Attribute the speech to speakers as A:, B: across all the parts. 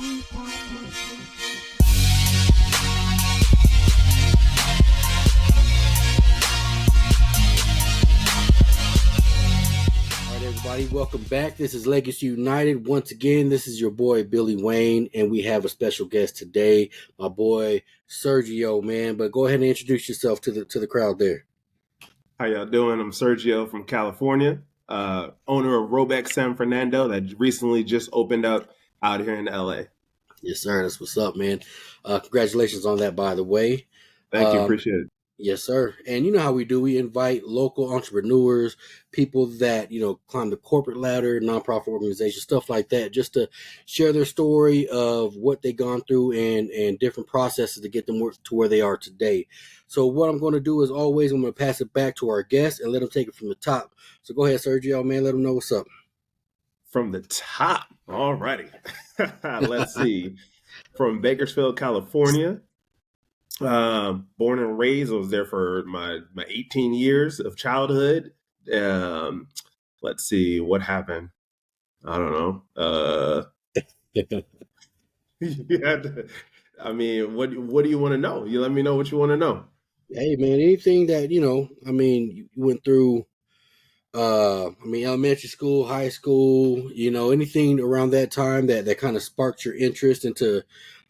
A: Everybody, welcome back. This is Legacy United. Once again, this is your boy Billy Wayne, and we have a special guest today, my boy Sergio, man. But go ahead and introduce yourself to the crowd there.
B: How y'all doing? I'm Sergio from California, owner of Robex San Fernando that recently just opened up out here in LA.
A: Yes, sir. That's what's up, man. Congratulations on that, by the way.
B: Thank you. Appreciate it.
A: Yes, sir. And you know how we do. We invite local entrepreneurs, people that, climb the corporate ladder, nonprofit organizations, stuff like that, just to share their story of what they've gone through and different processes to get them to where they are today. So what I'm going to do is always, I'm going to pass it back to our guest and let them take it from the top. So go ahead, Sergio, man. Let them know what's up.
B: From the top. All righty. Let's see. From Bakersfield, California. Born and raised. I was there for my 18 years of childhood. Let's see what happened. I don't know. What do you want to know? You let me know what you want to know.
A: Hey man, anything that you went through. Elementary school, high school. Anything around that time that kind of sparked your interest into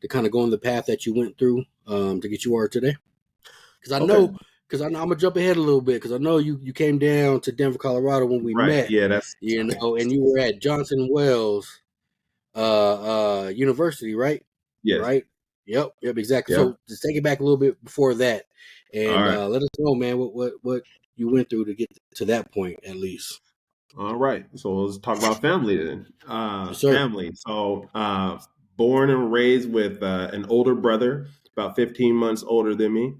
A: to kind of go on the path that you went through to get you are today. Because I'm gonna jump ahead a little bit because I know you came down to Denver, Colorado when we met.
B: Yeah, that's
A: and you were at Johnson Wells University, right?
B: Yes.
A: Right. Yep, exactly. Yep. So just take it back a little bit before that, and let us know, man, what you went through to get to that point, at least.
B: All right. So let's talk about family then.
A: Yes,
B: family. So born and raised with an older brother, about 15 months older than me.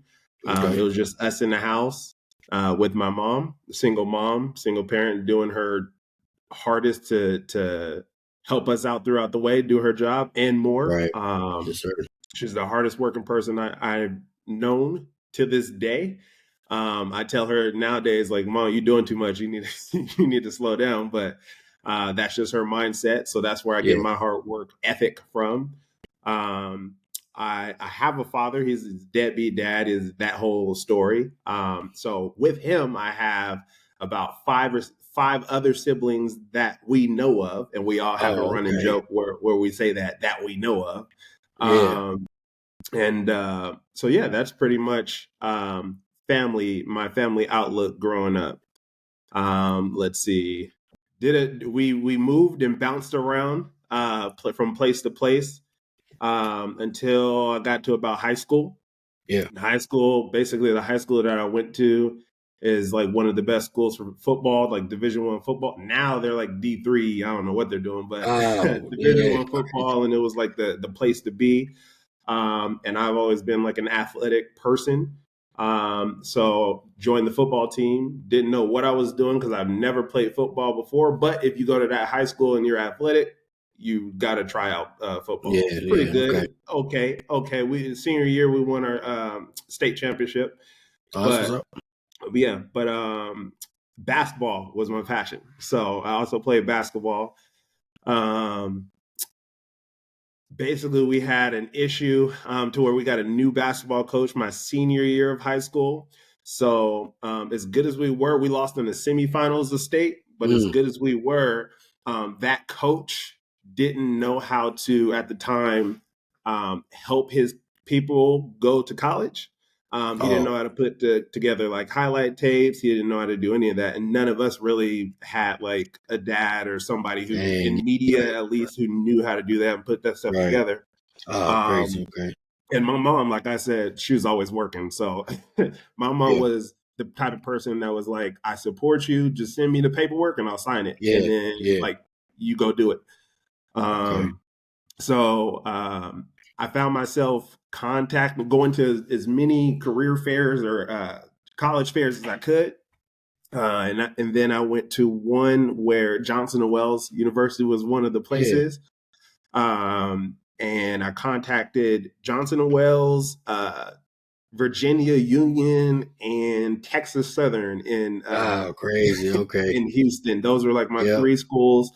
B: Okay. It was just us in the house with my mom, single parent, doing her hardest to help us out throughout the way, do her job and more.
A: Right. Yes, sir.
B: She's the hardest working person I've known to this day. I tell her nowadays, like, Mom, you're doing too much. You need to slow down. But that's just her mindset. So that's where I get my hard work ethic from. I have a father. He's his deadbeat dad, is that whole story. So with him, I have about five other siblings that we know of, and we all have a running joke where we say that we know of. So that's pretty much my family outlook growing up. Let's see. We moved and bounced around from place to place until I got to about high school.
A: Yeah.
B: High school, basically the high school that I went to is like one of the best schools for football, like Division I football. Now they're like D3. I don't know what they're doing, but Division I football, and it was like the place to be. And I've always been like an athletic person. So joined the football team, didn't know what I was doing because I've never played football before. But if you go to that high school and you're athletic, you got to try out football.
A: Yeah,
B: it's pretty good. Okay. Senior year, we won our state championship. But basketball was my passion. So I also played basketball. Basically, we had an issue to where we got a new basketball coach my senior year of high school. So as good as we were, we lost in the semifinals of state. But as good as we were, that coach didn't know how to, at the time, help his people go to college. He didn't know how to put together like highlight tapes. He didn't know how to do any of that. And none of us really had like a dad or somebody who in media, at least, who knew how to do that and put that stuff together.
A: Crazy. Okay.
B: And my mom, like I said, she was always working. So my mom was the type of person that was like, I support you. Just send me the paperwork and I'll sign it. And then like, you go do it. So I found myself going to as many career fairs or college fairs as I could. And then I went to one where Johnson & Wells University was one of the places. And I contacted Johnson & Wells, Virginia Union, and Texas Southern in
A: crazy. Okay.
B: in Houston. Those were like my three schools.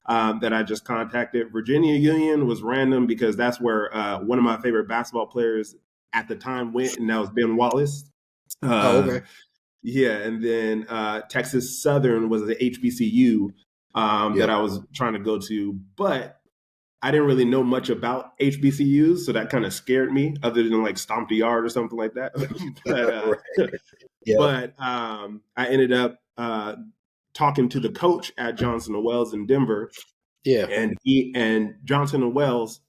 B: that I just contacted. Virginia Union was random because that's where one of my favorite basketball players at the time went, and that was Ben Wallace.
A: Oh, okay.
B: Yeah, and then Texas Southern was the HBCU that
A: Yep.
B: I was trying to go to, but I didn't really know much about HBCUs, so that kind of scared me, other than like Stomp the Yard or something like that.
A: Right. Yep.
B: But I ended up talking to the coach at Johnson and Wells in Denver,
A: Yeah.
B: and Johnson and Wells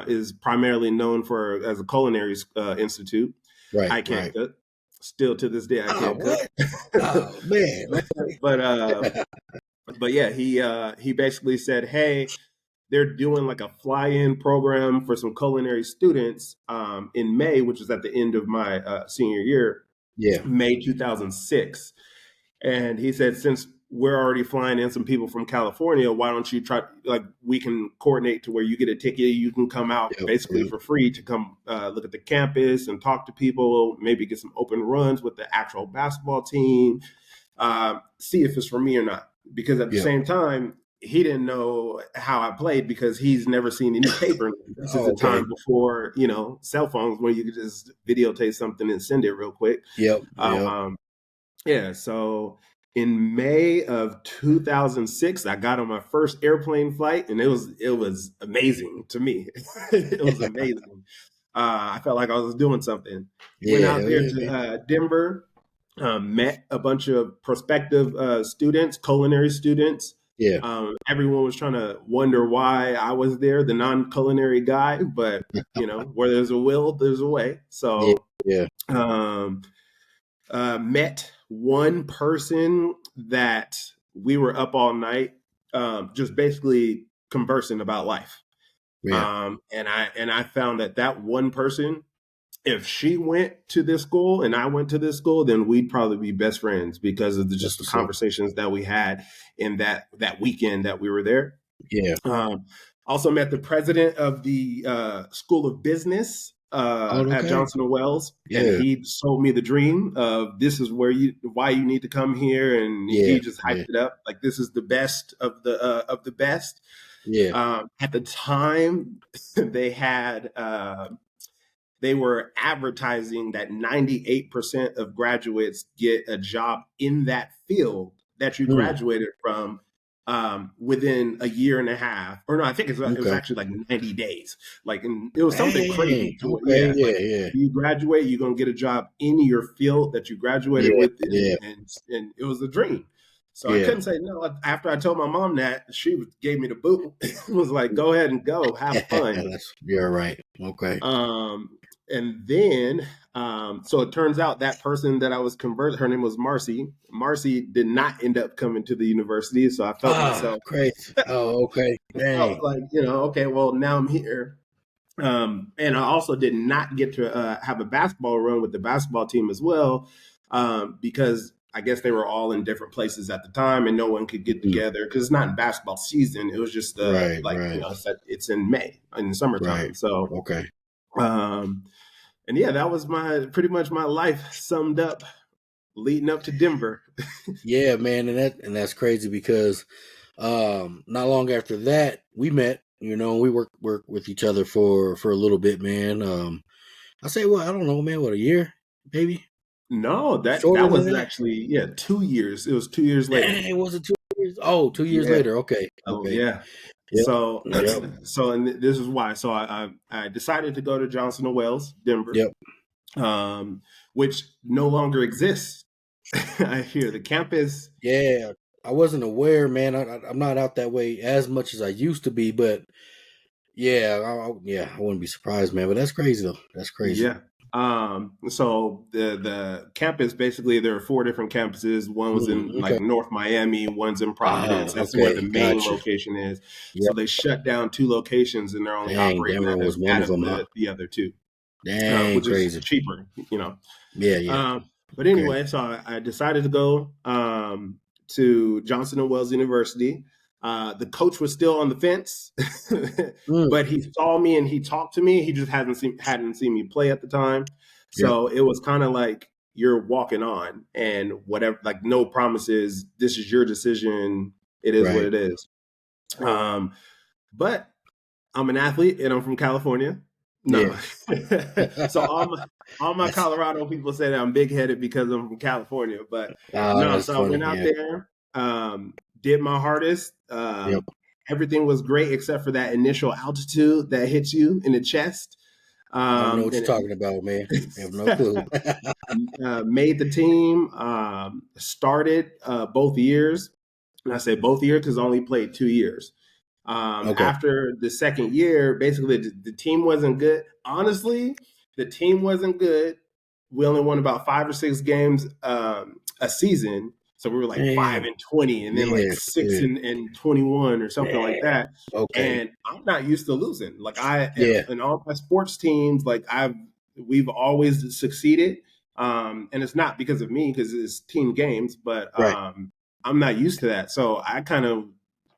B: is primarily known for as a culinary institute.
A: Right.
B: I can't
A: Right.
B: cook. Still to this day, I
A: Oh,
B: can't cook.
A: what? Oh, man.
B: but yeah, he basically said, "Hey, they're doing like a fly-in program for some culinary students in May, which is at the end of my senior year,
A: Yeah.
B: May 2006." And he said, since we're already flying in some people from California, why don't you try, like, we can coordinate to where you get a ticket, you can come out
A: Yep.
B: basically
A: Yep.
B: for free to come look at the campus and talk to people, maybe get some open runs with the actual basketball team, see if it's for me or not. Because at the
A: Yep.
B: same time, he didn't know how I played because he's never seen any paper. This is
A: Oh,
B: the
A: okay.
B: time before, cell phones where you could just videotape something and send it real quick.
A: Yep. Yep.
B: Yeah, so in May of 2006, I got on my first airplane flight, and it was amazing to me. It was amazing. I felt like I was doing something. Went
A: Yeah.
B: out
A: Hell
B: there
A: yeah, man.
B: to Denver, met a bunch of prospective students, culinary students.
A: Yeah.
B: Everyone was trying to wonder why I was there, the non-culinary guy, but where there's a will, there's a way.
A: Yeah.
B: So
A: Yeah.
B: um, met one person that we were up all night, just basically conversing about life.
A: Yeah.
B: And I found that one person, if she went to this school and I went to this school, then we'd probably be best friends because of just
A: That's
B: the
A: what's up.
B: conversations that we had in that weekend that we were there.
A: Yeah.
B: Also met the president of the School of Business
A: Oh,
B: at
A: okay.
B: Johnson and Wells, and
A: Yeah.
B: he sold me the dream of this is why you need to come here, and
A: Yeah.
B: he just
A: Yeah.
B: hyped it up like this is the best of the best.
A: Yeah.
B: At the time, they had they were advertising that 98% of graduates get a job in that field that you
A: Mm.
B: graduated from within a year and a half. Or no, I think it was
A: Okay.
B: actually like 90 days. Like, and it was something
A: Dang.
B: crazy to it.
A: Okay.
B: Yeah,
A: Yeah.
B: like
A: Yeah.
B: you graduate, you're gonna get a job in your field that you graduated
A: Yeah.
B: with,
A: Yeah.
B: and it was a dream. So I
A: Yeah.
B: couldn't say no. After I told my mom that, she gave me the boot. Was like, "Go ahead and go, have fun."
A: You're right. Okay.
B: And then, so it turns out that person that I was converted, her name was Marcy. Marcy did not end up coming to the university, so I felt
A: Ah,
B: myself,
A: crazy. Oh, okay. Dang.
B: felt like, okay, well now I'm here. And I also did not get to have a basketball run with the basketball team as well, because I guess they were all in different places at the time, and no one could get
A: Mm.
B: together because it's not in basketball season. It was just
A: Right.
B: like
A: Right.
B: it's in May in the
A: Right.
B: summertime. So.
A: Okay.
B: Um, and yeah, that was pretty much my life summed up leading up to Denver.
A: Yeah, man, and that's crazy because not long after that we met. We worked with each other for a little bit, man. I say, well, I don't know, man. What, a year, maybe
B: No,
A: shorter
B: that
A: than
B: was
A: that?
B: actually 2 years. It was 2 years later.
A: Dang, was it 2 years? Oh, 2 years
B: Yeah.
A: later. Okay,
B: Oh
A: okay.
B: yeah.
A: Yep.
B: So
A: Yep.
B: and this is why. So I decided to go to Johnson and Wells, Denver,
A: Yep.
B: which no longer exists. I hear the campus.
A: Yeah, I wasn't aware, man. I'm not out that way as much as I used to be, but yeah, I wouldn't be surprised, man. But that's crazy though. That's crazy.
B: Yeah. So the campus, basically there are four different campuses. One was in
A: Okay.
B: like North Miami, one's in Providence. That's where the
A: Okay,
B: main
A: gotcha.
B: location is. So
A: Yep.
B: they shut down two locations and they're only
A: Dang,
B: operating
A: Denver was one
B: out
A: of
B: of
A: them, huh?
B: the other two,
A: Dang,
B: which is
A: crazy.
B: cheaper,
A: Yeah, yeah.
B: But
A: Okay.
B: anyway, so I decided to go to Johnson and Wells University. The coach was still on the fence,
A: Mm,
B: but he saw me and he talked to me. He just hadn't seen me play at the time,
A: yep.
B: so it was kind of like you're walking on and whatever. Like no promises. This is your decision. It is what
A: Right.
B: it is. But I'm an athlete and I'm from California. No.
A: Yeah.
B: So all my Colorado people say that I'm big headed because I'm from California, but no.
A: That's
B: So I
A: funny.
B: went out
A: Yeah.
B: there, did my hardest.
A: Yep.
B: Everything was great except for that initial altitude that hits you in the chest.
A: I don't know what you're
B: And
A: talking about, man. I have no clue.
B: made the team, started both years. And I say both years because I only played 2 years.
A: Okay.
B: After the second year, basically the team wasn't good. Honestly, the team wasn't good. We only won about 5 or 6 games a season. So we were like
A: Damn.
B: 5-20 and then like
A: Yeah.
B: six
A: Yeah.
B: and 21 or something like
A: Damn.
B: that.
A: Okay.
B: And I'm not used to losing. Like
A: Yeah.
B: in all my sports teams, like we've always succeeded. And it's not because of me, because it's team games, but
A: Right.
B: I'm not used to that. So I kind of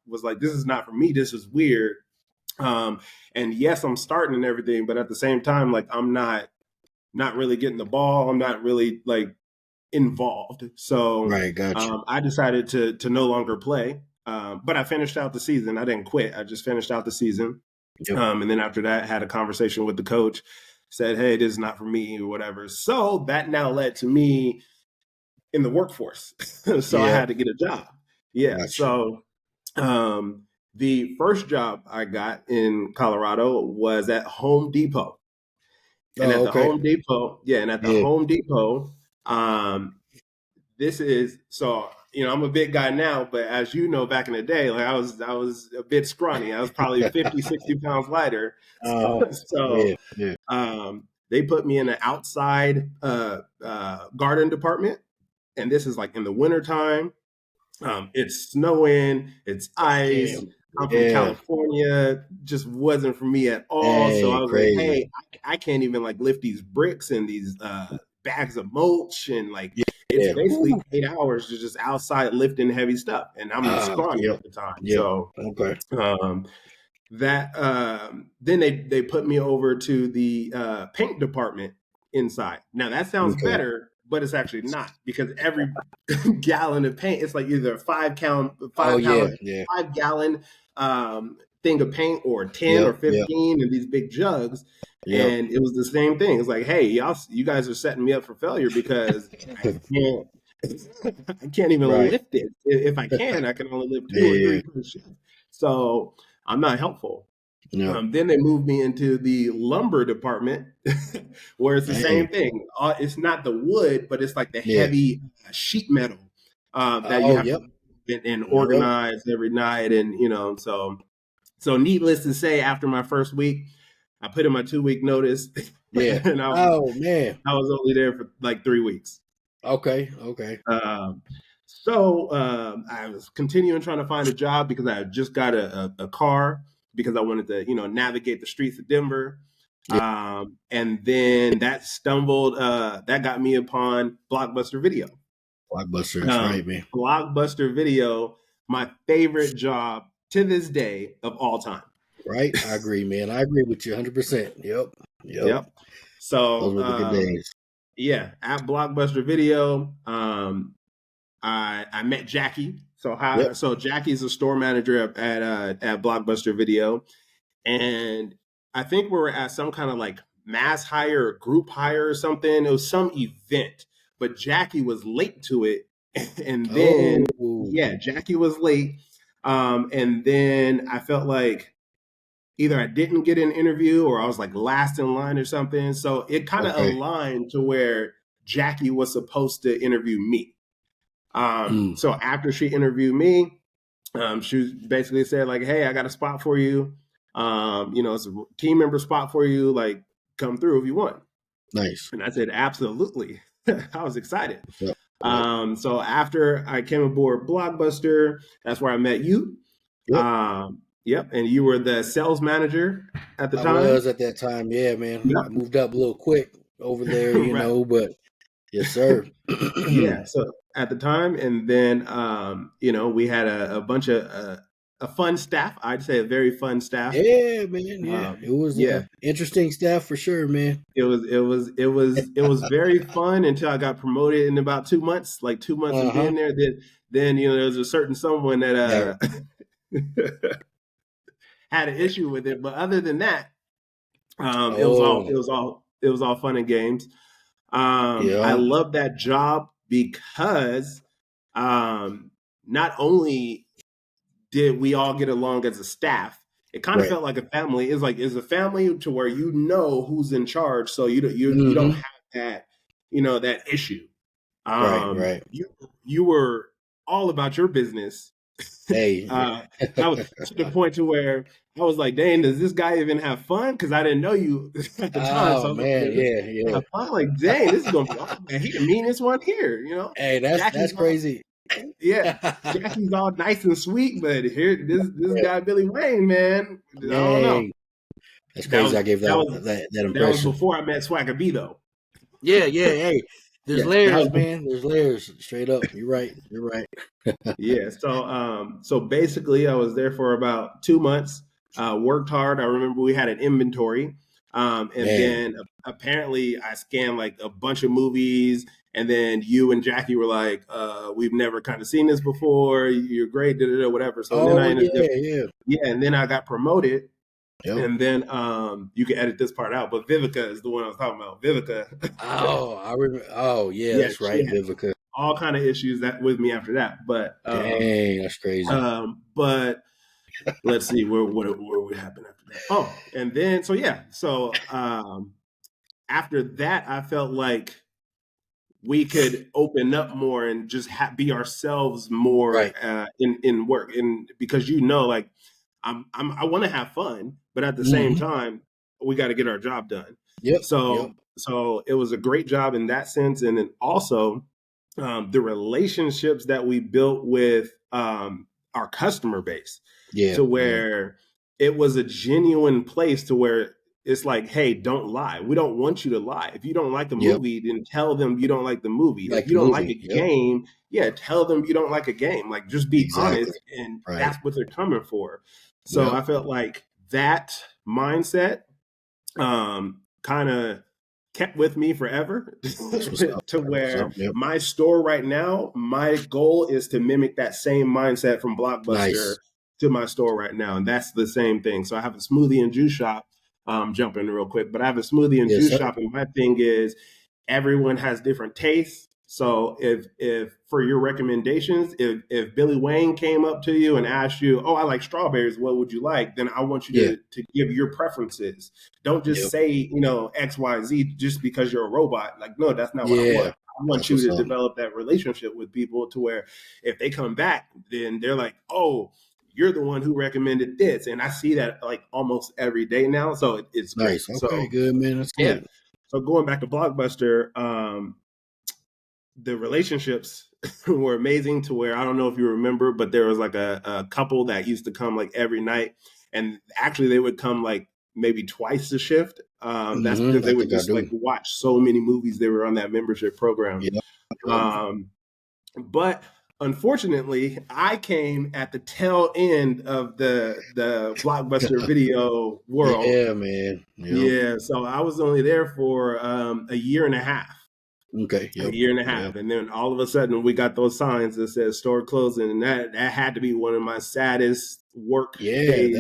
B: was like, this is not for me. This is weird. And yes, I'm starting and everything, but at the same time, like I'm not really getting the ball. I'm not really like involved. So
A: Right. Gotcha.
B: I decided to no longer play. But I finished out the season. I didn't quit. I just finished out the season.
A: Yep.
B: And then after that, had a conversation with the coach, said, hey, this is not for me or whatever. So that now led to me in the workforce. So I had to get a job. Yeah.
A: Gotcha.
B: So the first job I got in Colorado was at Home Depot. And at the Home Depot, and at the Home Depot, this is so, I'm a big guy now, but as you know, back in the day, like I was a bit scrawny. I was probably 50, 60 pounds lighter. So they put me in the outside garden department. And this is like in the wintertime. It's snowing, it's ice.
A: Damn.
B: I'm from California, just wasn't for me at all. So I was
A: Crazy.
B: like, hey, I can't even like lift these bricks and these bags of mulch. And like, it's basically 8 hours to just outside lifting heavy stuff. And I'm scrawny at the time. So then they put me over to the paint department inside. Now that sounds better, but it's actually not, because every gallon of paint, it's like either a 5-gallon thing of paint, or 10 or 15 in these big jugs. And it was the same thing. It's like, hey, you guys are setting me up for failure, because I can't even lift it. If I can, I can only lift 2 or 3 per shift. So I'm not helpful. Then they moved me into the lumber department, where it's the same thing. It's not the wood, but it's like the heavy sheet metal that you have to and organize every night. And, so needless to say, after my first week, I put in my 2-week notice. And I was only there for like 3 weeks.
A: Okay.
B: So I was continuing trying to find a job, because I just got a car, because I wanted to, navigate the streets of Denver. And then that got me upon Blockbuster Video.
A: Blockbuster, that's right, man.
B: Blockbuster Video, my favorite job to this day of all time.
A: Right, I agree, man. I agree with you 100%. Yep.
B: So
A: those were the good days.
B: Yeah, at Blockbuster Video, I met Jackie. So Jackie's a store manager at Blockbuster Video, and I think we were at some kind of like mass hire or group hire or something. It was some event, but Jackie was late to it, and then Jackie was late, and then I felt like either I didn't get an interview or I was like last in line or something. So it kind of aligned to where Jackie was supposed to interview me. So after she interviewed me, she basically said like, hey, I got a spot for you. It's a team member spot for you. Like, come through if you want.
A: Nice.
B: And I said, absolutely. I was excited. So after I came aboard Blockbuster, that's where I met you. And you were the sales manager at the time.
A: I was at that time. Yeah, man. I moved up a little quick over there, but yes, sir.
B: So at the time, and then we had a bunch of a fun staff. I'd say a very fun staff.
A: Yeah, man. It was interesting staff for sure, man.
B: It was very fun until I got promoted in about 2 months. Like 2 months of being there, then there was a certain someone that Had an issue with it, but other than that,
A: Oh,
B: it was all fun and games. I
A: yeah.
B: love that job because not only did we all get along as a staff, it kind of
A: Right.
B: felt like a family. It's a family to where you know who's in charge, so you don't
A: Mm-hmm.
B: have that that issue.
A: Right. Right.
B: You were all about your business.
A: Hey.
B: I was to the point to where I was like, "Dang, does this guy even have fun?" Because I didn't know you at the time, so
A: Oh
B: I was like,
A: man.
B: "Does this
A: Yeah.
B: guy
A: Yeah.
B: have fun?" Like, dang, this is gonna be awesome, man. He the meanest one here,
A: Hey,
B: Jackie's
A: that's
B: all
A: crazy.
B: yeah, Jackie's all nice and sweet, but here this
A: Yeah.
B: guy Billy Wayne, man, I don't know.
A: Dang. That's crazy. I gave
B: That
A: that
B: was
A: that
B: that was
A: impression.
B: before I met Swagger B though.
A: Yeah. Yeah. Hey, there's
B: Yeah, that
A: layers,
B: was
A: man. There's layers. Straight up. You're right. You're right.
B: Yeah. So basically I was there for about 2 months, worked hard. I remember we had an inventory. And
A: Man.
B: then apparently I scanned like a bunch of movies, and then you and Jackie were like, we've never kind of seen this before. You're great, da, da, da, whatever. So then I
A: Oh
B: ended up
A: yeah. Yeah.
B: yeah, and then I got promoted.
A: Yep.
B: And then you can edit this part out, but Vivica is the one I was talking about. Vivica.
A: Oh, I remember. Oh yeah.
B: Yeah,
A: That's
B: she
A: right.
B: had
A: Vivica.
B: all kind of issues that with me after that.
A: Dang. That's crazy.
B: But let's see where would happen after that. Oh, and then so yeah, after that, I felt like we could open up more and just be ourselves more
A: Right.
B: in work, and because like I want to have fun, but at the same
A: Mm-hmm.
B: time, we got to get our job done.
A: Yep. Yep.
B: So it was a great job in that sense, and then also the relationships that we built with our customer base,
A: Yeah.
B: to
A: Yeah.
B: where it was a genuine place to where it's like, hey, don't lie. We don't want you to lie. If you don't like a
A: Yep.
B: movie, then tell them you don't like the movie. If
A: Like
B: you
A: the
B: don't like a
A: movie. Yep.
B: game, yeah, tell them you don't like a game. Like, just be
A: Exactly.
B: honest, and
A: Right.
B: that's what they're coming for. So
A: Yep.
B: I felt like that mindset kind of kept with me forever
A: That's what's up.
B: to
A: That's what's up.
B: where
A: Yep.
B: my store right now, my goal is to mimic that same mindset from Blockbuster
A: Nice.
B: to my store right now. And that's the same thing. So I have a smoothie and juice shop, jump in real quick, but I have a smoothie and
A: Yes,
B: juice
A: sir.
B: shop. And my thing is everyone has different tastes. So if for your recommendations, if Billy Wayne came up to you and asked you, "Oh, I like strawberries. What would you like?" Then I want you
A: Yeah.
B: to give your preferences. Don't just
A: Yep.
B: say, X, Y, Z just because you're a robot. Like, no, that's not what I
A: Yeah.
B: want. I want
A: That's
B: you
A: what's
B: to
A: up.
B: develop that relationship with people to where if they come back, then they're like, "Oh, you're the one who recommended this." And I see that like almost every day now. So it's great.
A: Nice. Okay.
B: So
A: Good, man. That's
B: yeah.
A: good.
B: So going back to Blockbuster, the relationships were amazing to where I don't know if you remember, but there was like a couple that used to come like every night, and actually they would come like maybe twice a shift. That's because
A: I
B: they would
A: think I
B: just like
A: do.
B: watch so many movies. They were on that membership program.
A: Yep. Yep.
B: Um, but unfortunately, I came at the tail end of the Blockbuster video world.
A: Yeah, man. Yep.
B: Yeah, so I was only there for a year and a half.
A: Okay.
B: A
A: Yep.
B: year and a
A: Yep.
B: half, and then all of a sudden we got those signs that said store closing, and that had to be one of my saddest work
A: Yeah.
B: days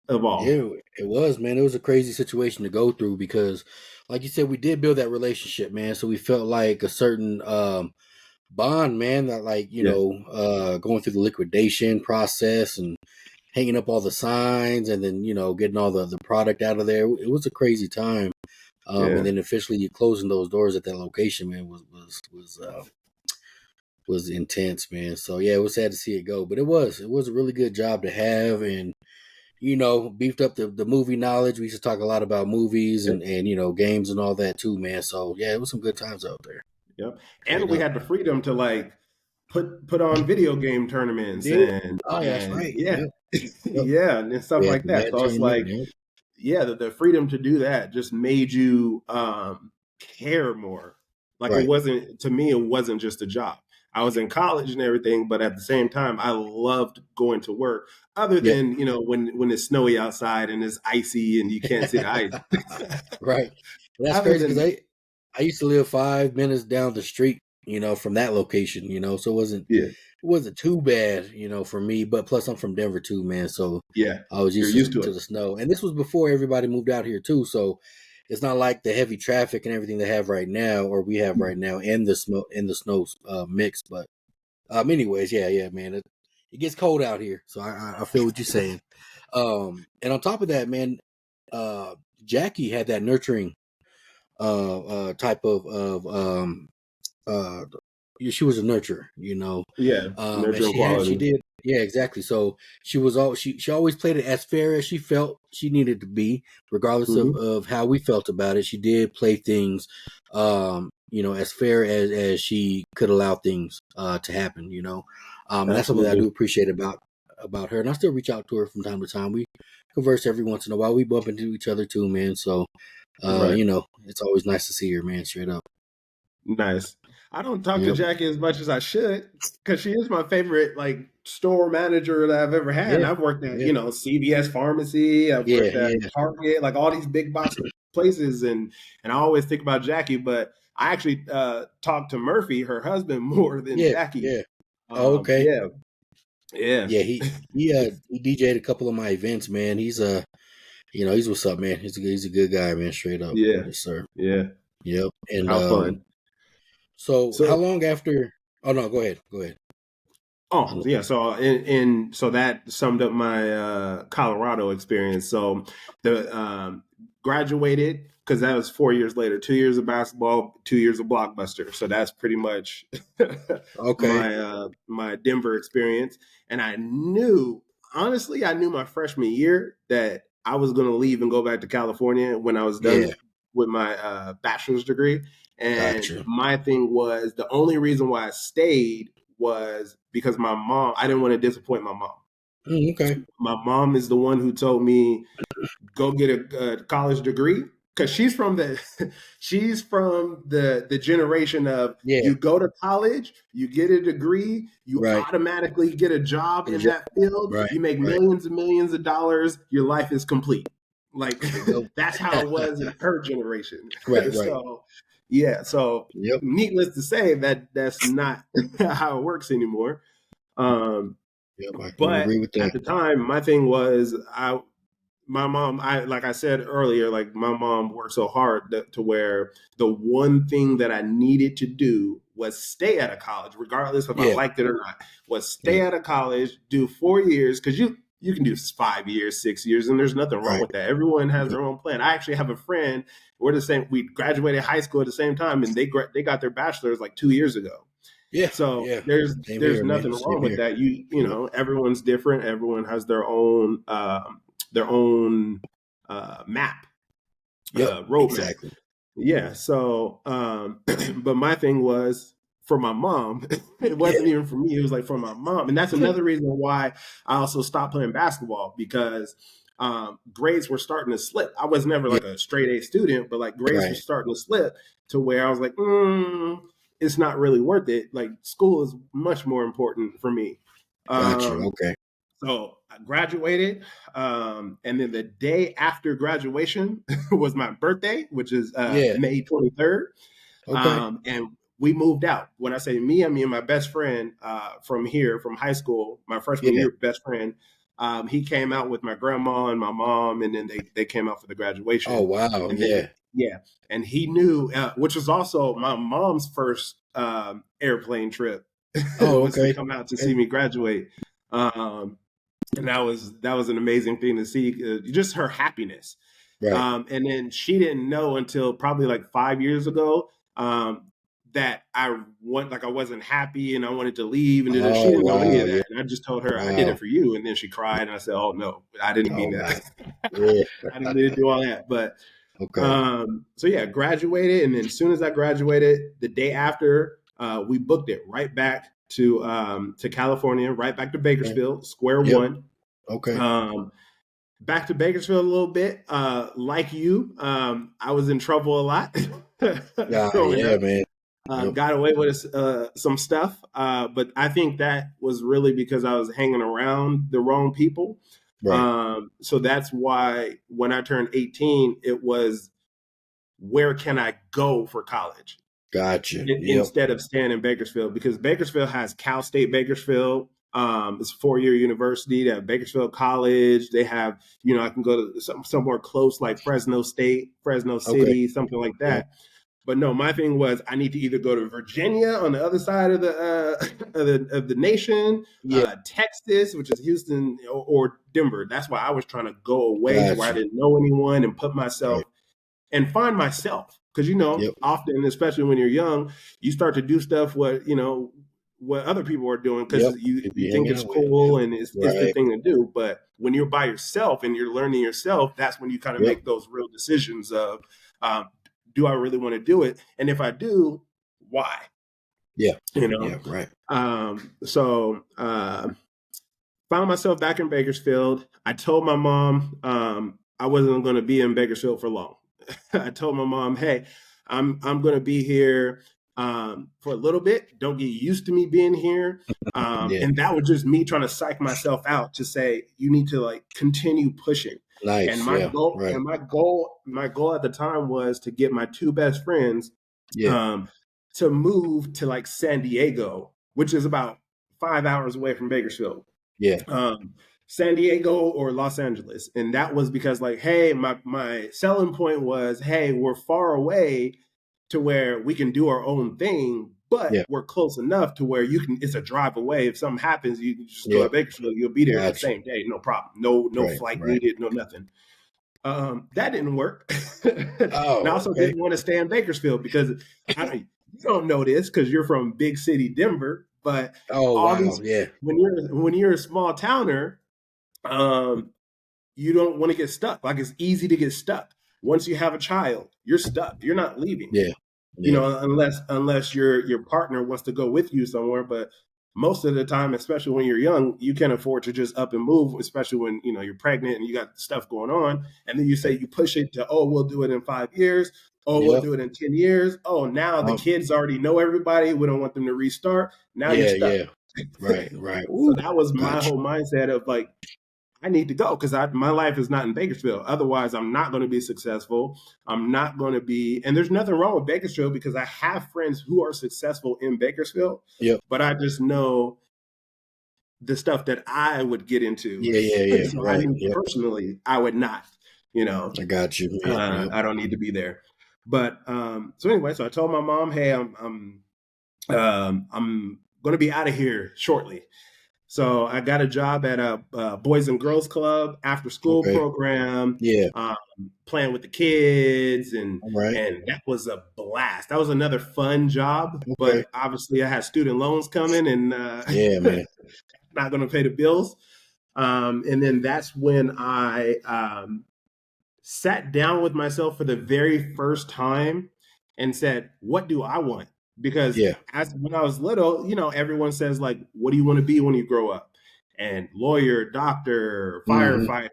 B: of all.
A: Yeah, it was, man. It was a crazy situation to go through because, like you said, we did build that relationship, man. So we felt like a certain bond, man, that like,
B: Yeah,
A: going through the liquidation process and hanging up all the signs and then, getting all the product out of there. It was a crazy time. And
B: yeah,
A: then officially you closing those doors at that location, man, was intense, man. So yeah, it was sad to see it go, but it was a really good job to have, and beefed up the movie knowledge. We used to talk a lot about movies
B: yep,
A: and games and all that too, man. So yeah, it was some good times out there.
B: yep. And
A: Straight
B: we
A: up.
B: had the freedom to like put on video game
A: We
B: tournaments
A: did.
B: and
A: Oh, yeah, that's
B: and
A: right.
B: yeah,
A: Yep. Yep.
B: yeah, and stuff
A: We had
B: like
A: the
B: that.
A: Madden
B: So it's
A: tournament.
B: like,
A: Yep.
B: yeah, the freedom to do that just made you care more. Like, it
A: Right.
B: wasn't, to me, it wasn't just a job. I was in college and everything, but at the same time, I loved going to work. Other
A: Yep.
B: than when it's snowy outside and it's icy and you can't see the ice.
A: Right. That's
B: Other
A: crazy because
B: than
A: I used to live 5 minutes down the street, from that location, so it wasn't
B: yeah,
A: wasn't too bad, for me. But plus, I'm from Denver too, man. So
B: Yeah,
A: I was
B: you're
A: used
B: used to
A: to
B: it.
A: the snow, and this was before everybody moved out here too. So it's not like the heavy traffic and everything they have right now, or we have right now, and the snow mix. But anyways, yeah, man, it gets cold out here, so I feel what you're saying. And on top of that, man, uh, Jackie had that nurturing type of uh she was a nurturer,
B: Yeah,
A: and
B: nurturing
A: she
B: quality.
A: did, yeah, exactly. So she always played it as fair as she felt she needed to be, regardless of,
B: Hmm.
A: of how we felt about it. She did play things as fair as she could allow things to happen, and that's something that I
B: Absolutely.
A: do appreciate about her. And I still reach out to her from time to time. We converse every once in a while. We bump into each other too, man. So
B: Right.
A: it's always nice to see her, man, straight up.
B: Nice. I don't talk to
A: Yep.
B: Jackie as much as I should because she is my favorite like store manager that I've ever had. And
A: Yeah.
B: I've worked at,
A: Yeah.
B: CVS Pharmacy, I've
A: Yeah.
B: worked at
A: Yeah.
B: Target, like all these big box places, and I always think about Jackie, but I actually talk to Murphy, her husband, more than
A: Yeah.
B: Jackie.
A: Yeah. Oh, okay.
B: Yeah, yeah,
A: Yeah, he DJ'd a couple of my events, man. He's what's up, man. He's a good guy, man. Straight up,
B: yeah,
A: yes, sir.
B: yeah.
A: Yep. And
B: How fun.
A: so how
B: So
A: long after? Oh no, go ahead, go ahead.
B: Oh yeah, so so that summed up my Colorado experience. So the graduated because that was 4 years later, 2 years of basketball, 2 years of Blockbuster. So that's pretty much
A: Okay.
B: my Denver experience. And I knew, honestly, I knew my freshman year that I was going to leave and go back to California when I was done
A: Yeah,
B: with my bachelor's degree. And
A: gotcha.
B: my thing was the only reason why I stayed was because my mom, I didn't want to disappoint my mom.
A: Okay.
B: My mom is the one who told me go get a college degree because she's from the generation of
A: Yeah.
B: you go to college, you get a degree, you
A: Right.
B: automatically get a job
A: Good
B: in
A: job.
B: that field,
A: Right.
B: you make
A: Right.
B: millions and millions of dollars, your life is complete. Like
A: There you go.
B: that's how it was in her generation.
A: Right. Right.
B: So yeah, so
A: Yep.
B: needless to say that that's not how it works anymore. Um,
A: Yep. I can
B: but
A: agree with that.
B: at the time, my thing was my mom, like I said earlier, like my mom worked so hard to where the one thing that I needed to do was stay at a college, regardless if I
A: Yeah.
B: liked it or not, was stay
A: Yeah.
B: at a college, do 4 years, because you can do 5 years, 6 years, and there's nothing wrong
A: Right.
B: with that. Everyone has
A: Yep.
B: their own plan. I actually have a friend, we're the same, we graduated high school at the same time, and they got their bachelor's like 2 years ago.
A: Yeah.
B: So
A: Yeah. Same
B: there's
A: here, man.
B: nothing
A: Same
B: wrong with
A: here.
B: that.
A: Yep.
B: Everyone's different. Everyone has their own map,
A: Yep.
B: roadmap.
A: Exactly.
B: Yeah. So, but my thing was for my mom. It
A: Yeah.
B: wasn't even for me. It was like for my mom, and that's another reason why I also stopped playing basketball because grades were starting to slip. I was never
A: Yeah.
B: like a straight A student, but like grades were
A: Right.
B: starting to slip to where I was like, it's not really worth it. Like school is much more important for me.
A: Gotcha.
B: Um,
A: Okay.
B: so I graduated, and then the day after graduation was my birthday, which is
A: Yeah.
B: May 23rd.
A: Okay.
B: And we moved out. When I say me, I mean my best friend from here, from high school, my freshman
A: Yeah.
B: year best friend. He came out with my grandma and my mom, and then they came out for the
A: Oh
B: graduation.
A: wow.
B: And then,
A: Yeah.
B: yeah, and he knew, which was also my mom's first airplane trip
A: Oh,
B: was to
A: okay.
B: come out to see
A: Okay.
B: me graduate. Um, and that was an amazing thing to see, just her happiness.
A: Right.
B: And then she didn't know until probably like 5 years ago that I wasn't happy and I wanted to leave, and then she
A: Oh
B: didn't know any
A: wow.
B: of
A: Yeah.
B: that. And I just told her I did
A: Wow.
B: it for you, and then she cried, and I said, "Oh no, I didn't
A: Oh
B: mean
A: wow.
B: that.
A: Yeah.
B: I didn't mean to do all that." But
A: Okay.
B: so yeah, graduated, and then as soon as I graduated, the day after, we booked it right back to California, right back to
A: Okay.
B: Bakersfield, square
A: Yep.
B: one.
A: Okay.
B: Um, Back to Bakersfield a little bit. Like you, I was in trouble a lot
A: Yeah.
B: growing
A: Yeah,
B: up.
A: man. Yep.
B: Got away with some stuff, but I think that was really because I was hanging around the wrong people.
A: Right.
B: So that's why when I turned 18, it was where can I go for college?
A: Gotcha. Yep.
B: instead of staying in Bakersfield, because Bakersfield has Cal State Bakersfield. It's a 4-year university. They have Bakersfield College. They have, I can go to somewhere close like Fresno State, Fresno
A: Okay.
B: City, something like
A: Yeah.
B: that. But no, my thing was I need to either go to Virginia on the other side of the of the nation,
A: Yeah.
B: Texas, which is Houston, or Denver. That's why I was trying to go away to where I
A: Gotcha.
B: didn't know anyone and put
A: Right.
B: myself and find myself. Because
A: Yep.
B: often, especially when you're young, you start to do stuff what other people are doing because
A: Yep. People
B: you
A: you
B: think
A: hanging
B: it's
A: out with. Yep.
B: cool and it's the
A: Right.
B: thing to do. But when you're by yourself and you're learning yourself, that's when you kind of
A: Yep.
B: make those real decisions of, um, do I really want to do it? And if I do, why?
A: Yeah.
B: You know.
A: Yeah. Right.
B: So found myself back in Bakersfield. I told my mom I wasn't going to be in Bakersfield for long. I told my mom, "Hey, I'm going to be here for a little bit. Don't get used to me being here."
A: Yeah.
B: And that was just me trying to psych myself out to say you need to like continue pushing. And
A: Nice. Yeah. Right.
B: my goal at the time was to get my two best friends
A: Yeah.
B: um, to move to like San Diego, which is about 5 hours away from Bakersfield.
A: Yeah.
B: San Diego or Los Angeles. And that was because like, hey, my selling point was, hey, we're far away to where we can do our own thing, but
A: Yeah.
B: we're close enough to where it's a drive away. If something happens, you can just go
A: Yeah.
B: to Bakersfield, you'll be there the
A: Gotcha.
B: same day, no problem. No
A: Right.
B: flight
A: Right.
B: needed, no nothing. That didn't work. And I
A: Oh.
B: also
A: Okay.
B: didn't want to stay in Bakersfield because you don't know this because you're from big city Denver, but
A: Oh.
B: all
A: Wow.
B: these
A: Yeah.
B: when you're a small towner, um, you don't want to get stuck. Like it's easy to get stuck. Once you have a child, you're stuck. You're not leaving.
A: Yeah. Yeah.
B: Unless your partner wants to go with you somewhere. But most of the time, especially when you're young, you can't afford to just up and move, especially when you're pregnant and you got stuff going on. And then you say you push it to, oh, we'll do it in 5 years. Oh, we'll
A: Yep.
B: do it in 10 years. Oh, now the
A: Um,
B: kids already know everybody. We don't want them to restart. Now you're
A: yeah.
B: stuck.
A: Yeah. Right. Right.
B: So
A: Ooh.
B: that was my
A: Gotcha.
B: whole mindset of like, I need to go because my life is not in Bakersfield. Otherwise, I'm not going to be successful. I'm not going to be, and there's nothing wrong with Bakersfield because I have friends who are successful in Bakersfield,
A: Yep.
B: but I just know the stuff that I would get into.
A: Yeah. Yeah. Yeah.
B: So I
A: Right.
B: knew
A: Yep.
B: personally I would not, you know,
A: I got you. Yeah. Yep.
B: I don't need to be there. But so anyway, so I told my mom, hey, I'm going to be out of here shortly. So I got a job at a Boys and Girls Club after school
A: Okay.
B: program,
A: Yeah.
B: playing with the kids,
A: All right.
B: and that was a blast. That was another fun job,
A: Okay.
B: but obviously I had student loans coming and
A: Yeah, man.
B: not going to pay the bills. And then that's when I sat down with myself for the very first time and said, what do I want? Because
A: Yeah.
B: when I was little, everyone says like, what do you want to be when you grow up? And lawyer, doctor,
A: Hmm.
B: firefighter,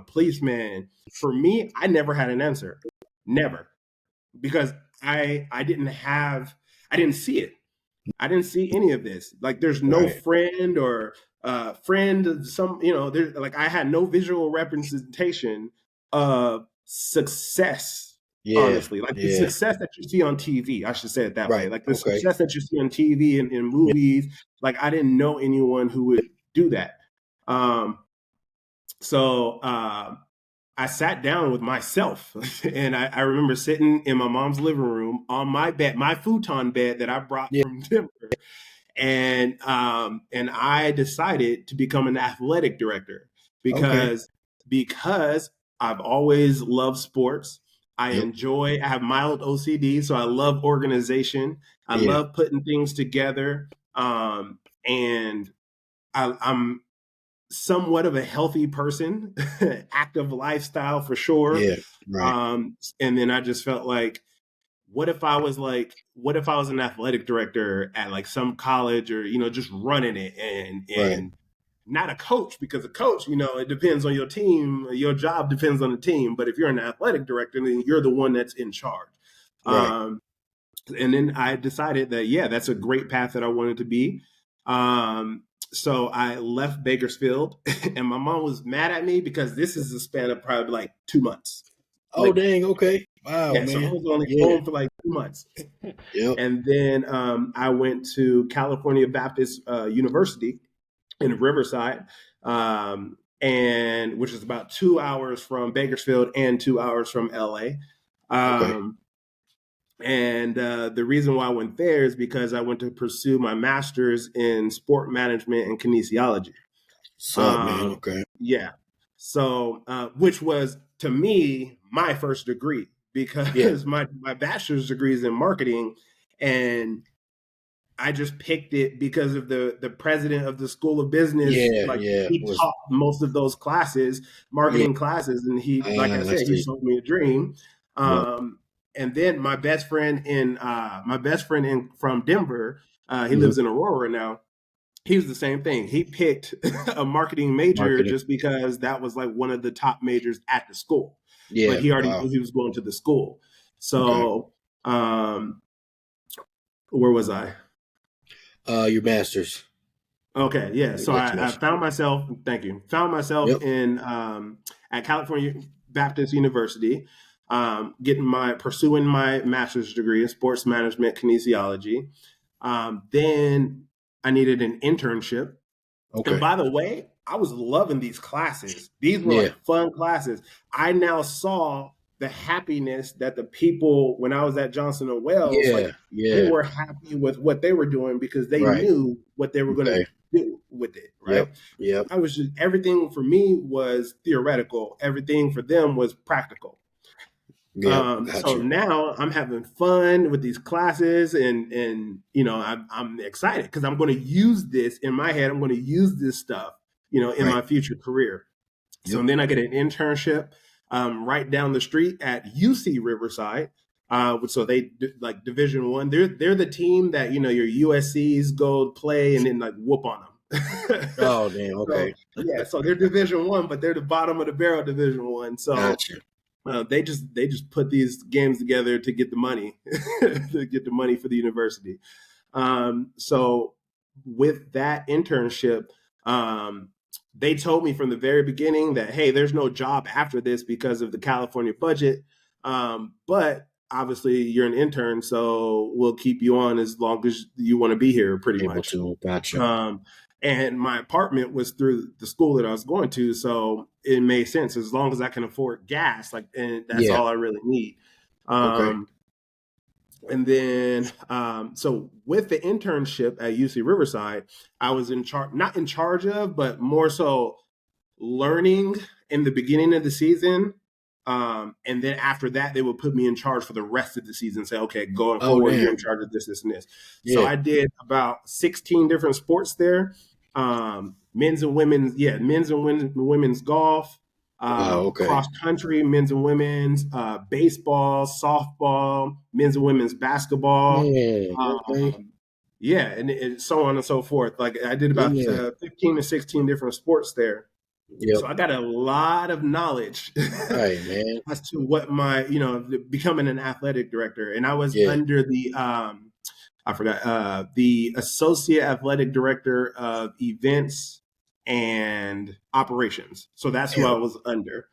B: policeman. For me, I never had an answer. Never. Because I didn't see it. I didn't see any of this. Like there's no
A: Right.
B: friend or friend, there's like I had no visual representation of success,
A: Yeah.
B: honestly. Like the
A: Yeah.
B: success that you see on TV, I should say it that way.
A: Right.
B: Like the
A: Okay.
B: success that you see on TV and in
A: Yeah.
B: movies, like I didn't know anyone who would do that. Um, so I sat down with myself and I remember sitting in my mom's living room on my bed, my futon bed that I brought
A: Yeah.
B: from Denver. And I decided to become an athletic director
A: Okay.
B: because I've always loved sports.
A: Yep.
B: I have mild OCD, so I love organization. I
A: Yeah.
B: love putting things together. And I'm somewhat of a healthy person, active lifestyle for sure.
A: Yeah. Right.
B: And then I just felt like, what if I was an athletic director at like some college or, just running it
A: Right.
B: and not a coach because a coach, it depends on your team. Your job depends on the team. But if you're an athletic director, then you're the one that's in charge.
A: Right.
B: Um, and then I decided that, yeah, that's a great path that I wanted to be. So I left Bakersfield and my mom was mad at me because this is a span of probably like 2 months.
A: Oh,
B: Like
A: dang. Okay. Wow,
B: Yeah, so I
A: man.
B: was only
A: Yeah.
B: home for like 2 months.
A: Yep.
B: And then I went to California Baptist University in Riverside, and which is about 2 hours from Bakersfield and 2 hours from LA.
A: Okay.
B: And the reason why I went there is because I went to pursue my master's in sport management and kinesiology.
A: Sup, man.
B: Um,
A: Okay.
B: yeah. So, which was to me my first degree
A: Yeah.
B: because my bachelor's degree is in marketing, and I just picked it because of the president of the School of Business.
A: Yeah.
B: Like
A: Yeah.
B: he
A: Was
B: taught most of those classes,
A: yeah.
B: marketing classes, and he, like I
A: I
B: said, he
A: see.
B: sold me a dream.
A: Yep.
B: And then my best friend in from Denver, he
A: Hmm.
B: lives in Aurora now. He was the same thing. He picked a marketing major
A: Marketing.
B: just because that was like one of the top majors at the school, but
A: Yeah.
B: he already
A: Wow.
B: knew he was going to the school.
A: Okay.
B: So, um, where was I?
A: Your masters.
B: Okay, yeah. So
A: Yes,
B: I
A: master.
B: found myself. Thank you. Found myself
A: Yep.
B: in at California Baptist University, getting my pursuing my master's degree in sports management kinesiology. Then I needed an internship. And
A: Okay.
B: by the way, I was loving these classes. These were
A: Yeah.
B: like fun classes. I now saw the happiness that the people when I was at Johnson and Wales, like
A: Yeah.
B: they
A: Yeah.
B: were happy with what they were doing because they
A: Right.
B: knew what they were going to
A: Okay.
B: do with it, right?
A: Yep. Yep.
B: I was just everything for me was theoretical. Everything for them was practical.
A: Yep. Got
B: So
A: you.
B: now I'm having fun with these classes, and you know I'm excited because I'm going to use this in my head. I'm going to use this stuff, you know, in
A: Right.
B: my future career. So
A: Yep.
B: then I get an internship right down the street at UC Riverside. So they like Division One. They're the team that you know your USC's go play and then like whoop on them.
A: Oh, damn.
B: So
A: Okay.
B: yeah, so they're Division One, but they're the bottom of the barrel Division One. So
A: Gotcha.
B: they just put these games together to get the money to get the money for the university. So with that internship, um, they told me from the very beginning that hey, there's no job after this because of the California budget, but obviously you're an intern, so we'll keep you on as long as you want to be here, pretty
A: Able
B: much.
A: to. Gotcha.
B: And my apartment was through the school that I was going to, so it made sense as long as I can afford gas. Like, and that's
A: Yeah.
B: all I really need.
A: Okay.
B: Um, and then, so with the internship at UC Riverside, I was in charge, not in charge of, but more so learning in the beginning of the season. And then after that, they would put me in charge for the rest of the season. Say, okay, going
A: Oh,
B: forward, you're
A: damn.
B: in charge of this, this, and this. So
A: Yeah.
B: I did about 16 different sports there. Men's and women's, yeah, women's golf,
A: Wow. Okay.
B: cross country, men's and women's, baseball, softball, men's and women's basketball.
A: Man. Okay.
B: Um, yeah, and so on and so forth. Like I did about
A: Yeah.
B: 15 to 16 different sports there.
A: Yep.
B: So I got a lot of knowledge
A: Right, man.
B: as to what my, you know, becoming an athletic director. And I was
A: Yeah.
B: under I forgot, the associate athletic director of events and operations. So that's who
A: Yeah.
B: I was under.